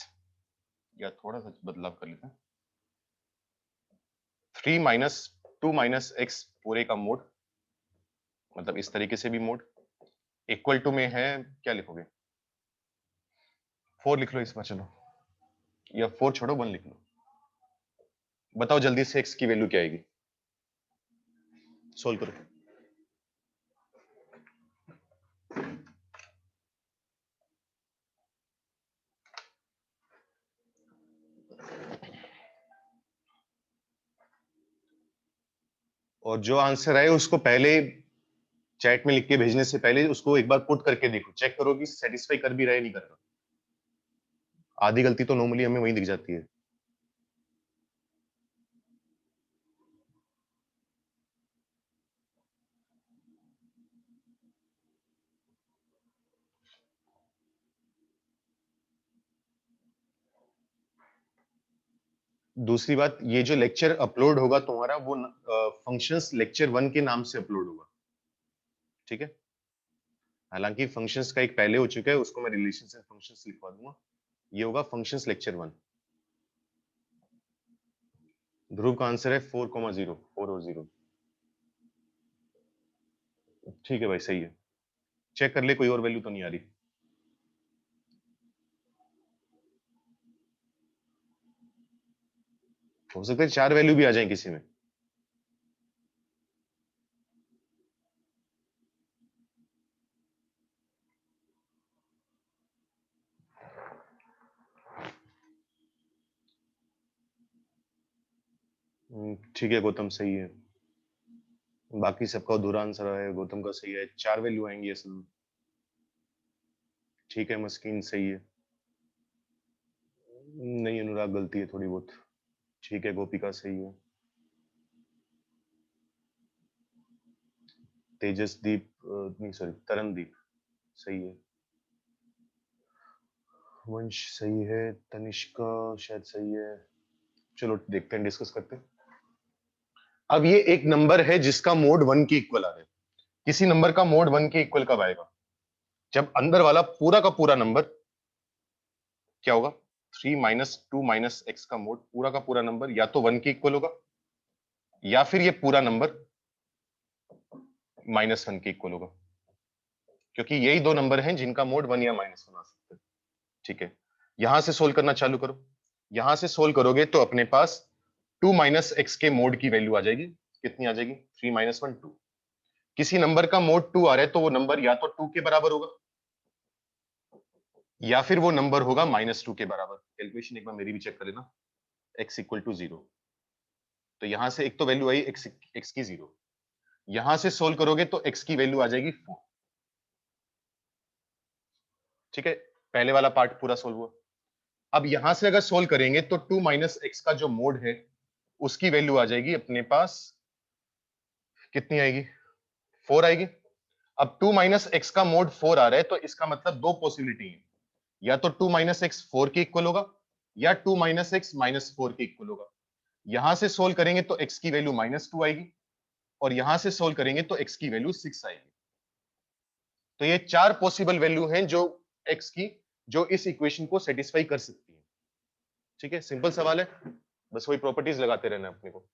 या थोड़ा सा बदलाव कर लेते हैं, 3 - 2 - x पूरे का मोड, मतलब इस तरीके से भी मोड, इक्वल टू में है, क्या लिखोगे, 4 लिख लो इस बार, चलो, या 4 छोड़ो, 1 लिख लो। बताओ जल्दी से x की वैल्यू क्या आएगी, सोल्व करो। और जो आंसर आए उसको पहले चैट में लिख के भेजने से पहले उसको एक बार पुट करके देखो, चेक करो कि सेटिस्फाई कर भी रहा है नहीं कर रहा। आधी गलती तो नॉर्मली हमें वहीं दिख जाती है। दूसरी बात, ये जो लेक्चर अपलोड होगा तुम्हारा, वो फंक्शंस लेक्चर 1 के नाम से अपलोड होगा, ठीक है। हालांकि फंक्शंस का एक पहले हो चुका है, उसको मैं रिलेशंस एंड फंक्शंस लिखवा दूंगा, ये होगा फंक्शंस लेक्चर 1। ध्रुव का आंसर है 4,0, 4 और 0। ठीक है भाई, सही है। चेक कर ले कोई और वैल्यू तो नहीं आ रही। हो सकता है 4 वैल्यू भी आ जाए किसी में। ठीक है गौतम, सही है। बाकी सबका अधूरा आंसर है, गौतम का सही है, 4 वैल्यू आएंगी असल में। ठीक है मस्कीन, सही है। नहीं अनुराग, गलती है थोड़ी बहुत। ठीक है गोपिका, सही है। तेजसदीप, नहीं सॉरी, तरनदीप, सही है। वंश सही है, तनिष्का शायद सही है। चलो देखते हैं, डिस्कस करते हैं। अब ये एक नंबर है जिसका मोड 1 के इक्वल आ रहा है। किसी नंबर का मोड 1 के इक्वल कब आएगा? जब अंदर वाला पूरा का पूरा नंबर क्या होगा, 3 - 2 - x का मोड, पूरा का पूरा नंबर या तो 1 के इक्वल होगा, या फिर ये पूरा नंबर -1 के इक्वल होगा, क्योंकि यही दो नंबर हैं जिनका मोड 1 या -1 आ सकता है। ठीक है, यहां से सोल्व करना चालू करो। यहां से सोल्व करोगे तो अपने पास 2 - x के मोड की वैल्यू आ जाएगी। कितनी आ जाएगी? 3 - 1 2। किसी नंबर का मोड 2 आ रहा है तो वो नंबर या तो 2 के बराबर होगा, या फिर वो नंबर होगा -2 के बराबर। कैलकुलेशन एक बार मेरी भी चेक कर लेना। x इक्वल टू 0, तो यहां से एक तो वैल्यू आई x की 0, यहां से सोल्व करोगे तो x की वैल्यू आ जाएगी 4। ठीक है, पहले वाला पार्ट पूरा सोल्व हुआ। अब यहां से अगर सोल्व करेंगे तो 2 - x का जो मोड है उसकी वैल्यू आ जाएगी अपने पास, कितनी आएगी? 4 आएगी। अब 2 - x का मोड 4 आ रहा है तो इसका मतलब दो पॉसिबिलिटी है, या तो 2 - x 4 के इक्वल होगा, या 2 - x -4 के इक्वल होगा। यहां से सोल्व करेंगे तो x की वैल्यू -2 आएगी, और यहां से सोल्व करेंगे तो x की वैल्यू 6 आएगी। तो ये चार पॉसिबल वैल्यू हैं जो x की, जो इस इक्वेशन को सेटिस्फाई कर सकती है। ठीक है, सिंपल सवाल है, बस वही प्रॉपर्टीज लगाते रहना अपने को।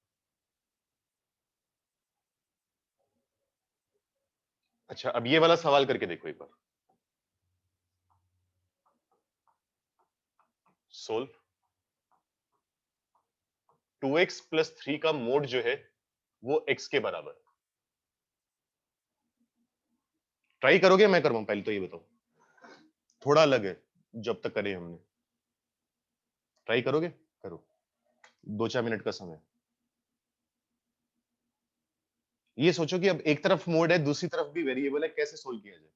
अच्छा, अब ये वाला सवाल करके देखो एक बार। सोल्व 2x + 3 का मोड जो है वो x के बराबर। ट्राई करोगे मैं करवाऊं? पहले तो ये बताओ, थोड़ा अलग है जब तक करे हमने। ट्राई करोगे? करो, 2-4 मिनट का समय। ये सोचो कि अब एक तरफ मोड है, दूसरी तरफ भी वेरिएबल है, कैसे सोल्व किया जाए?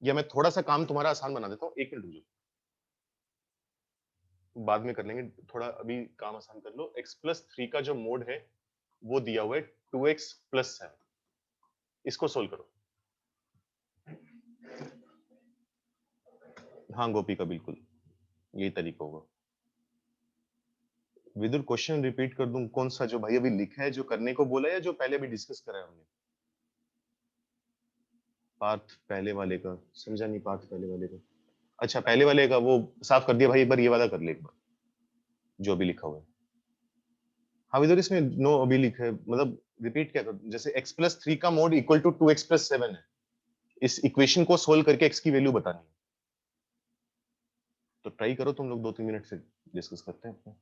या मैं थोड़ा सा काम तुम्हारा आसान बना देता हूँ, 1 मिनट रुक जाओ, बाद में कर लेंगे, थोड़ा अभी काम आसान कर लो। x+3 का जो मोड है वो दिया हुआ है 2x+7, इसको सोल्व करो। हाँ गोपी का बिल्कुल यही तरीका होगा। विदुर क्वेश्चन रिपीट कर दूं, कौन सा जो भाई अभी लिखा है, जो करने को बोला है, या जो पहले भी डिस्कस करा है हमने? पार्थ पहले वाले का समझा नहीं, पार्थ पहले वाले का। अच्छा पहले वाले का वो साफ कर दिया भाई, एक बार ये वाला कर ले एक बार, जो अभी लिखा हुआ है। हाँ विदुर इसमें नो अभी लिखा है, मतलब रिपीट क्या कर, जैसे x+3 का मोड इक्वल टू 2x+7 है, इस इक्वेशन को सोल्व करके x की वैल्यू बतानी है। तो ट्राई करो तुम लोग, 2-3 मिनट से डिस्कस करते हैं अपने।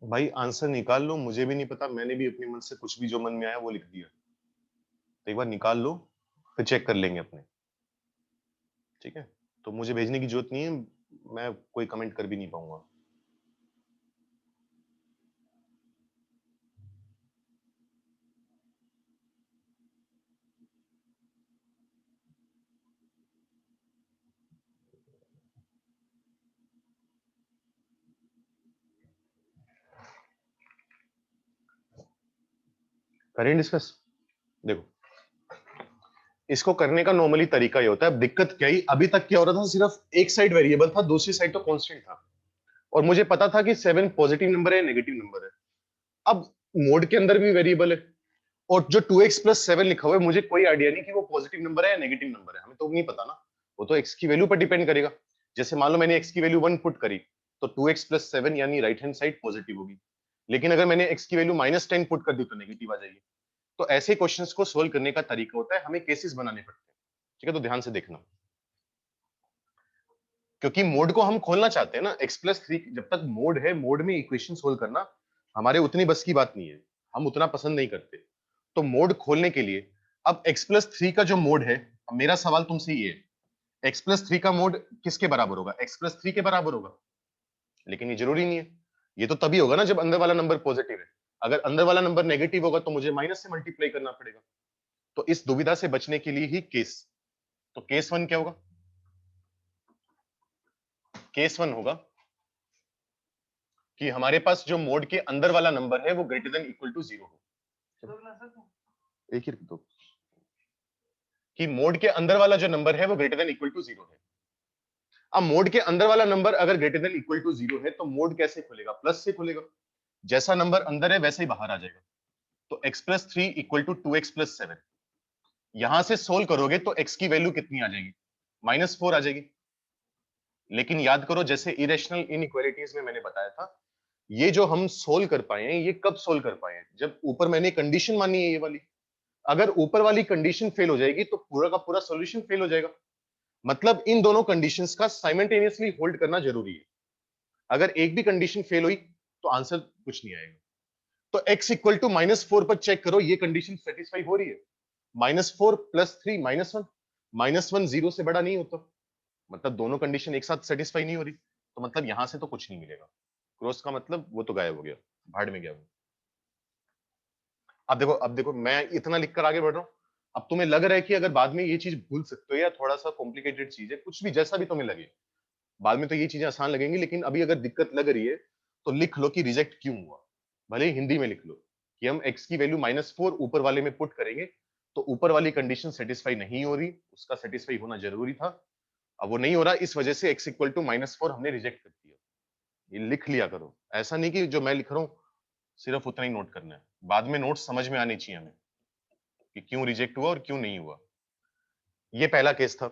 भाई आंसर निकाल लो, मुझे भी नहीं पता, मैंने भी अपने मन से कुछ भी जो मन में आया वो लिख दिया। तो एक बार निकाल लो, फिर चेक कर लेंगे अपने, ठीक है? तो मुझे भेजने की जरूरत नहीं है, मैं कोई कमेंट कर भी नहीं पाऊंगा। करें डिस्कस? देखो इसको करने का नॉर्मली तरीका ये होता है, अब दिक्कत क्या ही, अभी तक क्या हो रहा था, सिर्फ एक साइड वेरिएबल था, दूसरी साइड तो कांस्टेंट था, और मुझे पता था कि 7 पॉजिटिव नंबर है नेगेटिव नंबर है। अब मोड के अंदर भी वेरिएबल है, और जो 2x+7 लिखा हुआ है, मुझे कोई आइडिया नहीं कि वो पॉजिटिव नंबर है या नेगेटिव नंबर है, हमें तो नहीं पता ना, वो तो x की वैल्यू पर डिपेंड करेगा। जैसे मान लो मैंने x की वैल्यू 1 पुट करी, तो 2x+7 यानी राइट हैंड साइड पॉजिटिव होगी, लेकिन अगर मैंने x की वैल्यू -10 पुट कर दी तो नेगेटिव आ जाएगी। तो ऐसे क्वेश्चंस को सोल्व करने का तरीका होता है, हमें केसेस बनाने पड़ते हैं, ठीक है? तो ध्यान से देखना, क्योंकि मोड को हम खोलना चाहते हैं ना, x+3 जब तक मोड है, मोड में इक्वेशन सोल्व करना हमारे उतनी बस की बात नहीं है, हम उतना पसंद नहीं करते। तो मोड खोलने के लिए, अब x+3 का जो मोड है, अब मेरा सवाल तुमसे ये है, x+3 का मोड किसके बराबर होगा? x+3 के बराबर होगा, लेकिन ये जरूरी नहीं है, ये तो तभी होगा ना जब अंदर वाला नंबर पॉजिटिव है, अगर अंदर वाला नंबर नेगेटिव होगा तो मुझे माइनस से मल्टीप्लाई करना पड़ेगा। तो इस दुविधा से बचने के लिए ही केस, तो केस 1 क्या होगा? केस 1 होगा कि हमारे पास जो मोड के अंदर वाला नंबर है वो ग्रेटर देन इक्वल टू 0 हो। एक ही तो, कि मोड के अंदर वाला जो नंबर है वो ग्रेटर देन इक्वल टू 0 है। अब मोड के अंदर वाला नंबर अगर ग्रेटर देन इक्वल टू 0 है तो मोड कैसे खुलेगा? प्लस से खुलेगा, जैसा नंबर अंदर है वैसे ही बाहर आ जाएगा। तो x+3 इक्वल टू 2x+7, यहां से सोल्व करोगे तो x की वैल्यू कितनी आ जाएगी? -4 आ जाएगी। लेकिन याद करो, जैसे इरेशनल इनइक्वालिटीज में मैंने बताया था, ये जो हम सोल्व कर पाए हैं, ये कब सोल्व कर पाए हैं? जब ऊपर मैंने कंडीशन मानी है ये वाली, अगर ऊपर वाली कंडीशन फेल हो जाएगी तो पूरा का पूरा सॉल्यूशन फेल हो जाएगा। मतलब इन दोनों कंडीशंस का साइमल्टेनियसली होल्ड करना जरूरी है, अगर एक भी कंडीशन फेल हुई तो आंसर कुछ नहीं आएगा। तो x इक्वल टू -4 पर चेक करो, ये कंडीशन सेटिस्फाई हो रही है? -4 + 3 -1, -1 0 से बड़ा नहीं होता, मतलब दोनों कंडीशन एक साथ सेटिस्फाई नहीं हो रही, तो मतलब यहां से तो कुछ नहीं मिलेगा। क्रॉस का मतलब वो तो गायब हो गया, भाड़ में गया वो। अब देखो मैं इतना लिखकर आगे बढ़ रहा हूँ, अब तुम्हें लग रहा है कि अगर बाद में ये चीज भूल सकते हो या थोड़ा सा कॉम्प्लिकेटेड चीज है, कुछ भी जैसा भी तुम्हें लगे, बाद में तो ये चीजें आसान लगेंगी, लेकिन अभी अगर दिक्कत लग रही है तो लिख लो कि रिजेक्ट क्यों हुआ, भले ही हिंदी में लिख लो कि हम x की वैल्यू -4 ऊपर वाले में पुट करेंगे, तो ऊपर वाली कंडीशन सेटिस्फाई नहीं हो रही, उसका सेटिस्फाई होना जरूरी था, अब वो नहीं हो रहा, इस वजह से x इक्वल टू -4 हमने रिजेक्ट कर दिया। ये लिख लिया करो, ऐसा नहीं कि जो मैं लिख रहा हूँ सिर्फ उतना ही नोट करना है, बाद में नोट समझ में आनी चाहिए हमें कि क्यों रिजेक्ट हुआ और क्यों नहीं हुआ। ये पहला केस था।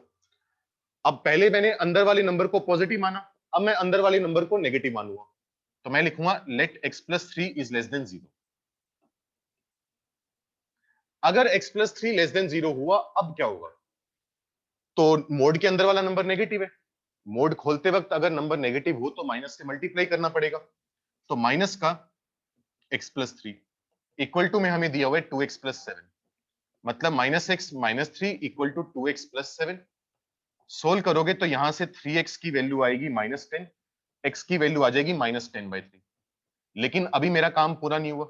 अब पहले मैंने अंदर वाले नंबर को पॉजिटिव माना, अब मैं अंदर वाले नंबर को नेगेटिव मानूंगा, तो मैं लिखूंगा let x plus 3 is less than 0। अगर x प्लस 3 लेस देन 0 हुआ, अब क्या होगा? तो मोड के अंदर वाला नंबर नेगेटिव है, मोड खोलते वक्त अगर नंबर नेगेटिव हो तो माइनस से मल्टीप्लाई करना पड़ेगा, तो माइनस का x प्लस 3 इक्वल टू में हमें दिया हुआ है 2x प्लस 7, मतलब minus x minus 3 equal to 2x plus 7। Solve करोगे तो यहां से 3x की वैल्यू आएगी -10, x की वैल्यू आ जाएगी -10/3। लेकिन अभी मेरा काम पूरा नहीं हुआ,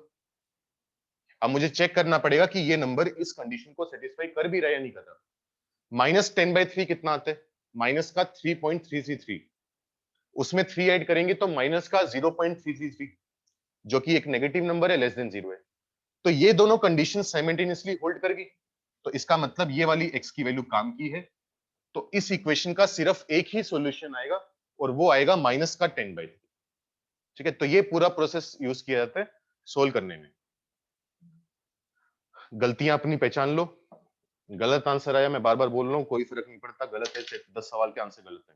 अब मुझे चेक करना पड़ेगा कि ये नंबर इस कंडीशन को सेटिस्फाई कर भी रहा है या नहीं कर रहा। -10/3 कितना आता है? माइनस का 3.333, उसमें 3 ऐड करेंगे तो माइनस का 0.333, जो कि एक नेगेटिव नंबर है, लेस देन 0 है। तो ये दोनों कंडीशन साइमल्टेनियसली होल्ड कर गई, तो इसका मतलब ये वाली x की वैल्यू काम की है। तो इस इक्वेशन का सिर्फ एक ही सॉल्यूशन आएगा और वो आएगा माइनस का 10/3। ठीक है, तो ये पूरा प्रोसेस यूज किया जाता है सोल्व करने में। गलतियां अपनी पहचान लो, गलत आंसर आया, मैं बार बार बोल रहा हूं, कोई फर्क नहीं पड़ता, गलत है 10 सवाल के आंसर गलत है,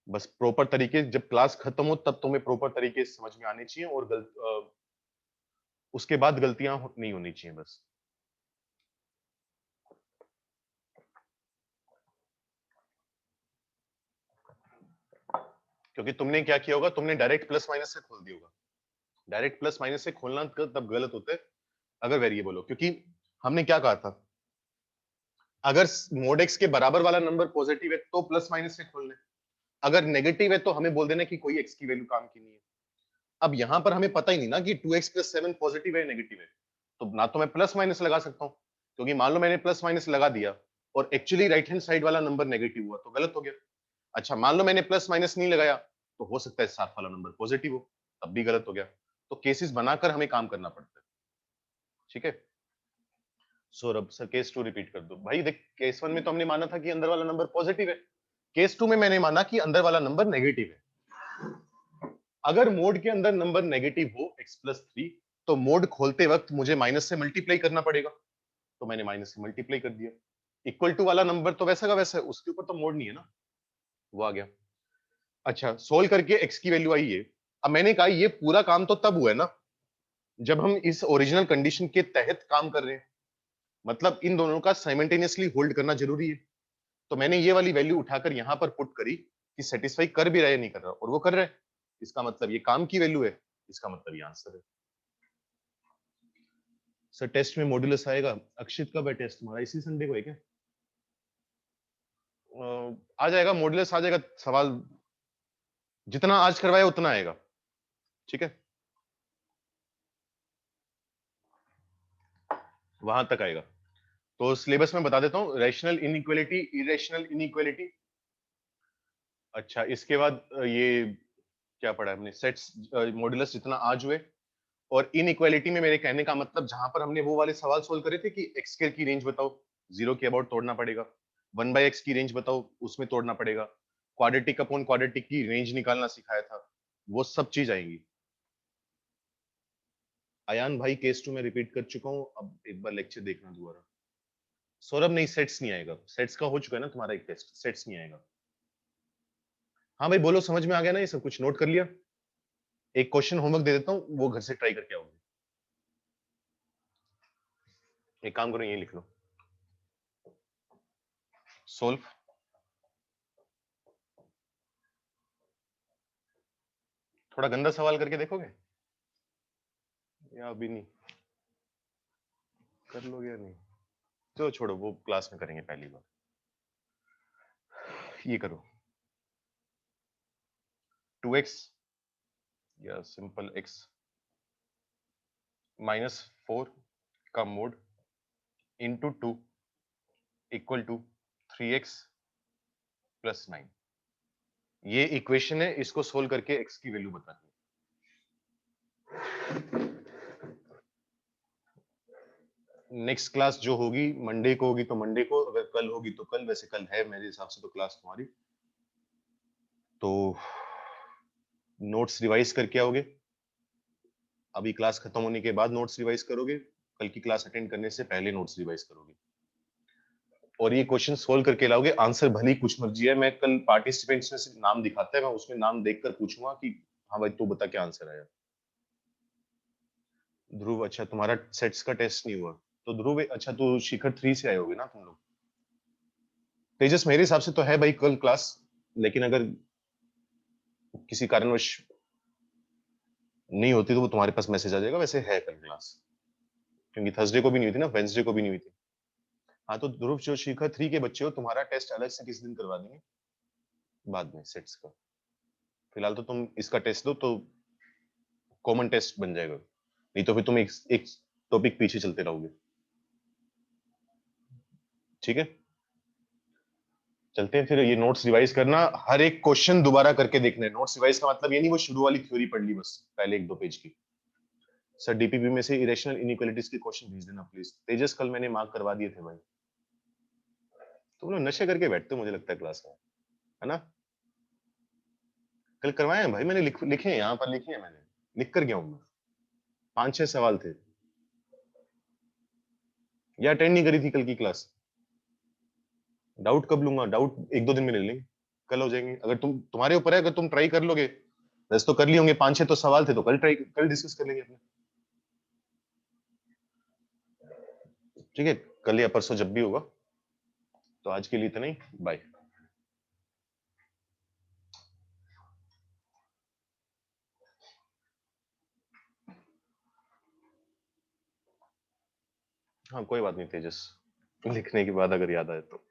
बस प्रॉपर तरीके जब क्लास खत्म हो तब तुम्हें प्रॉपर तरीके से समझ में आनी चाहिए, और उसके बाद गलतियां नहीं होनी चाहिए बस। क्योंकि तुमने क्या किया होगा, तुमने डायरेक्ट प्लस माइनस से खोल दिया होगा। डायरेक्ट प्लस माइनस से खोलना तब गलत होता है अगर वेरिएबल हो, क्योंकि हमने क्या कहा था, अगर मोड एक्स के बराबर वाला नंबर पॉजिटिव है तो प्लस माइनस से खोलना है, अगर नेगेटिव है तो हमें बोल देना कि कोई एक्स की वैल्यू काम की नहीं है। अब यहां पर हमें पता ही नहीं ना कि 2x प्लस 7 पॉजिटिव है नेगेटिव है, तो ना तो मैं प्लस माइनस लगा सकता हूं, क्योंकि मान लो मैंने प्लस माइनस लगा दिया और एक्चुअली राइट हैंड साइड वाला नंबर नेगेटिव हुआ तो गलत हो गया। अच्छा, मान लो मैंने प्लस माइनस नहीं लगाया, तो हो सकता है साथ वाला नंबर पॉजिटिव हो, तब भी गलत हो गया। तो केसेस बनाकर हमें काम करना पड़ता है। ठीक है, सौरभ सर केस 2 रिपीट कर दो। भाई देख, केस 1 में तो हमने माना था कि अंदर वाला नंबर पॉजिटिव है, केस 2 में मैंने माना कि अंदर वाला नंबर नेगेटिव है। अगर मोड के अंदर नंबर नेगेटिव हो x प्लस 3, तो मोड खोलते वक्त मुझे माइनस से मल्टीप्लाई करना पड़ेगा, तो मैंने माइनस से मल्टीप्लाई कर दिया। इक्वल टू वाला नंबर तो वैसा का वैसा है, उसके ऊपर तो मोड नहीं है ना, वो आ गया। अच्छा, सोल्व करके x की वैल्यू आई है। अब मैंने कहा ये पूरा काम तो तब हुआ है ना जब हम इस ओरिजिनल कंडीशन के तहत काम कर रहे हैं, मतलब इन दोनों का साइमल्टेनियसली होल्ड करना जरूरी है। तो मैंने ये वाली वैल्यू उठाकर यहां पर पुट करी कि सेटिस्फाई कर भी रहा है नहीं कर रहा, और वो कर रहा है, इसका मतलब ये काम की वैल्यू है, इसका मतलब ये आंसर है। सर टेस्ट में मॉड्यूलस आएगा, अक्षित कब है टेस्ट हमारा, इसी संडे को है क्या? आ जाएगा मॉड्यूलस, आ जाएगा, सवाल जितना आज करवाया उतना आएगा। ठीक है, वहां तक आएगा। तो सिलेबस में बता देता हूँ, रैशनल इनइक्वालिटी, इरेशनल इनइक्वालिटी। अच्छा, इसके बाद ये क्या पढ़ा है हमने, सेट्स, मॉड्यूलस जितना आज हुए, और इनइक्वालिटी में मेरे कहने का मतलब जहां पर हमने वो वाले सवाल सोल्व करे थे कि एक्स स्क्वायर की रेंज बताओ, जीरो के अबाउट तोड़ना पड़ेगा, 1/x की रेंज बताओ, उसमें तोड़ना पड़ेगा, क्वाड्रेटिक अपॉन क्वाड्रेटिक की रेंज निकालना सिखाया था, वो सब चीज आएंगी। अयान भाई केस 2 में रिपीट कर चुका हूँ, अब एक बार लेक्चर देखना दोबारा। सौरभ नहीं, सेट्स नहीं आएगा, सेट्स का हो चुका है ना तुम्हारा एक टेस्ट, सेट्स नहीं आएगा। हाँ भाई बोलो, समझ में आ गया ना, ये सब कुछ नोट कर लिया? एक क्वेश्चन होमवर्क दे देता हूँ, वो घर से ट्राई करके आओगे। एक काम करो, ये लिख लो, सोल्व। थोड़ा गंदा सवाल करके देखोगे या अभी नहीं? कर लोगे या नहीं? तो छोड़ो, वो क्लास में करेंगे पहली बार। ये करो, 2x या सिंपल x -4 का mod into 2 equal to 3x plus 9। ये इक्वेशन है, इसको सोल्व करके x की वैल्यू बतानी है। नेक्स्ट क्लास जो होगी मंडे को होगी तो मंडे को, अगर कल होगी तो कल, वैसे कल है मेरे हिसाब से तो क्लास तुम्हारी, तो नोट्स रिवाइज करके आओगे। अभी क्लास खत्म होने के बाद नोट्स रिवाइज करोगे, कल की क्लास अटेंड करने से पहले नोट्स रिवाइज करोगे, और ये क्वेश्चन सोल्व करके लाओगे। आंसर भले ही कुछ मर्जी है, मैं कल पार्टिसिपेंट्स में से नाम दिखाता है, मैं उसमें नाम देखकर पूछूंगा कि हाँ भाई तू बता क्या आंसर आया। ध्रुव, अच्छा तुम्हारा सेट्स का टेस्ट नहीं हुआ, तो ध्रुव अच्छा तू शिखर 3 से आए होगे ना तुम लोग। तेजस मेरे हिसाब से तो है भाई कल क्लास, लेकिन अगर किसी कारणवश नहीं होती तो वो तुम्हारे पास मैसेज आ जाएगा, वैसे है कल क्लास, क्योंकि थर्सडे को भी नहीं हुई थी ना, वेंसडे को भी नहीं हुई थी। हाँ तो ध्रुव जो शिखर 3 के बच्चे हो, तुम्हारा टेस्ट अलग से किस दिन करवा देंगे बाद में सेट्स का। फिलहाल तो तुम इसका टेस्ट दो तो कॉमन टेस्ट बन जाएगा, नहीं तो फिर तुम एक टॉपिक पीछे चलते रहोगे। ठीक है, चलते हैं फिर। ये नोट्स रिवाइज करना, हर एक क्वेश्चन दोबारा करके देखना है। नोट्स रिवाइज का मतलब ये नहीं वो शुरू वाली थ्योरी पढ़ ली बस पहले 1-2 पेज की। सर डीपीपी में से इरेशनल इनइक्वालिटीज के क्वेश्चन भेज देना प्लीज। तेजस कल मैंने मार्क करवा दिए थे भाई। तुम लोग नशे करके बैठते हो मुझे लगता है क्लास में, है ना। कल करवाए हैं भाई मैंने, लिखे हैं यहाँ पर, लिखे हैं मैंने, लिख कर गया हूँ मैं। 5-6 सवाल थे। या अटेंड नहीं करी थी कल की क्लास। डाउट कब लूंगा, डाउट 1-2 दिन में ले लेंगे, कल हो जाएंगे। अगर तुम्हारे ऊपर है, अगर तुम ट्राई कर लोगे। वैसे तो कर लिए होंगे, 5-6 तो सवाल थे, तो कल डिस्कस कर लेंगे अपने। ठीक है, कल या परसों जब भी होगा। तो आज के लिए इतना ही, बाय। हाँ कोई बात नहीं तेजस, लिखने के बाद अगर याद आए तो।